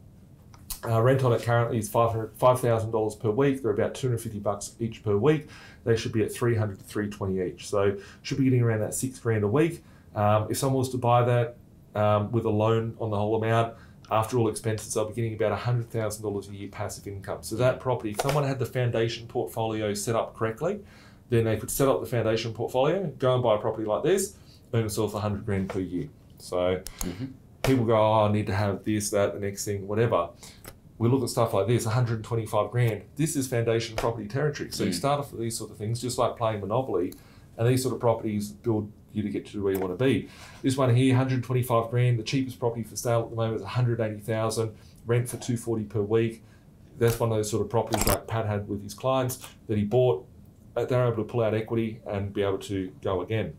Rent on it currently is $5,000 per week. They're about $250 each per week. They should be at $300 to $320 each. So should be getting around that $6 grand a week. If someone was to buy that with a loan on the whole amount, after all expenses, they'll be getting about $100,000 a year passive income. So that property, if someone had the foundation portfolio set up correctly, then they could set up the foundation portfolio, go and buy a property like this, earn themselves 100 grand per year. So people go, oh, I need to have this, that, the next thing, whatever. We look at stuff like this, 125 grand. This is foundation property territory. So you start off with these sort of things, just like playing Monopoly, and these sort of properties build you to get to where you want to be. This one here, 125 grand. The cheapest property for sale at the moment is 180,000. Rent for 240 per week. That's one of those sort of properties like Pat had with his clients that he bought. They're able to pull out equity and be able to go again.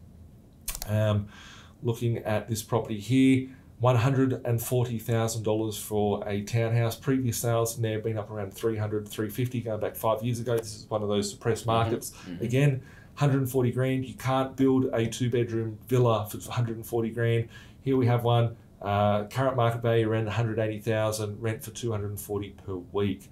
Looking at this property here, $140,000 for a townhouse. Previous sales in there have been up around 300, 350 going back 5 years ago. This is one of those suppressed markets. Again, 140 grand. You can't build a 2-bedroom villa for 140 grand. Here we have one. Current market value around 180,000. Rent for 240 per week.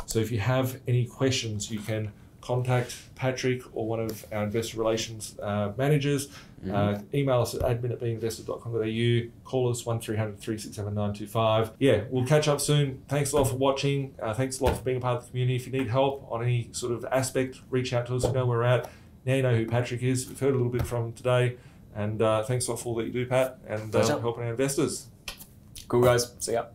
So if you have any questions, you can contact Patrick or one of our investor relations managers. Email us at admin@binvested.com.au. Call us 1300 367 925. Yeah, we'll catch up soon. Thanks a lot for watching. Thanks a lot for being a part of the community. If you need help on any sort of aspect, reach out to us. You know where we're at. Now you know who Patrick is. We've heard a little bit from him today. And thanks a lot for all that you do, Pat, and helping our investors. Cool, guys. See ya.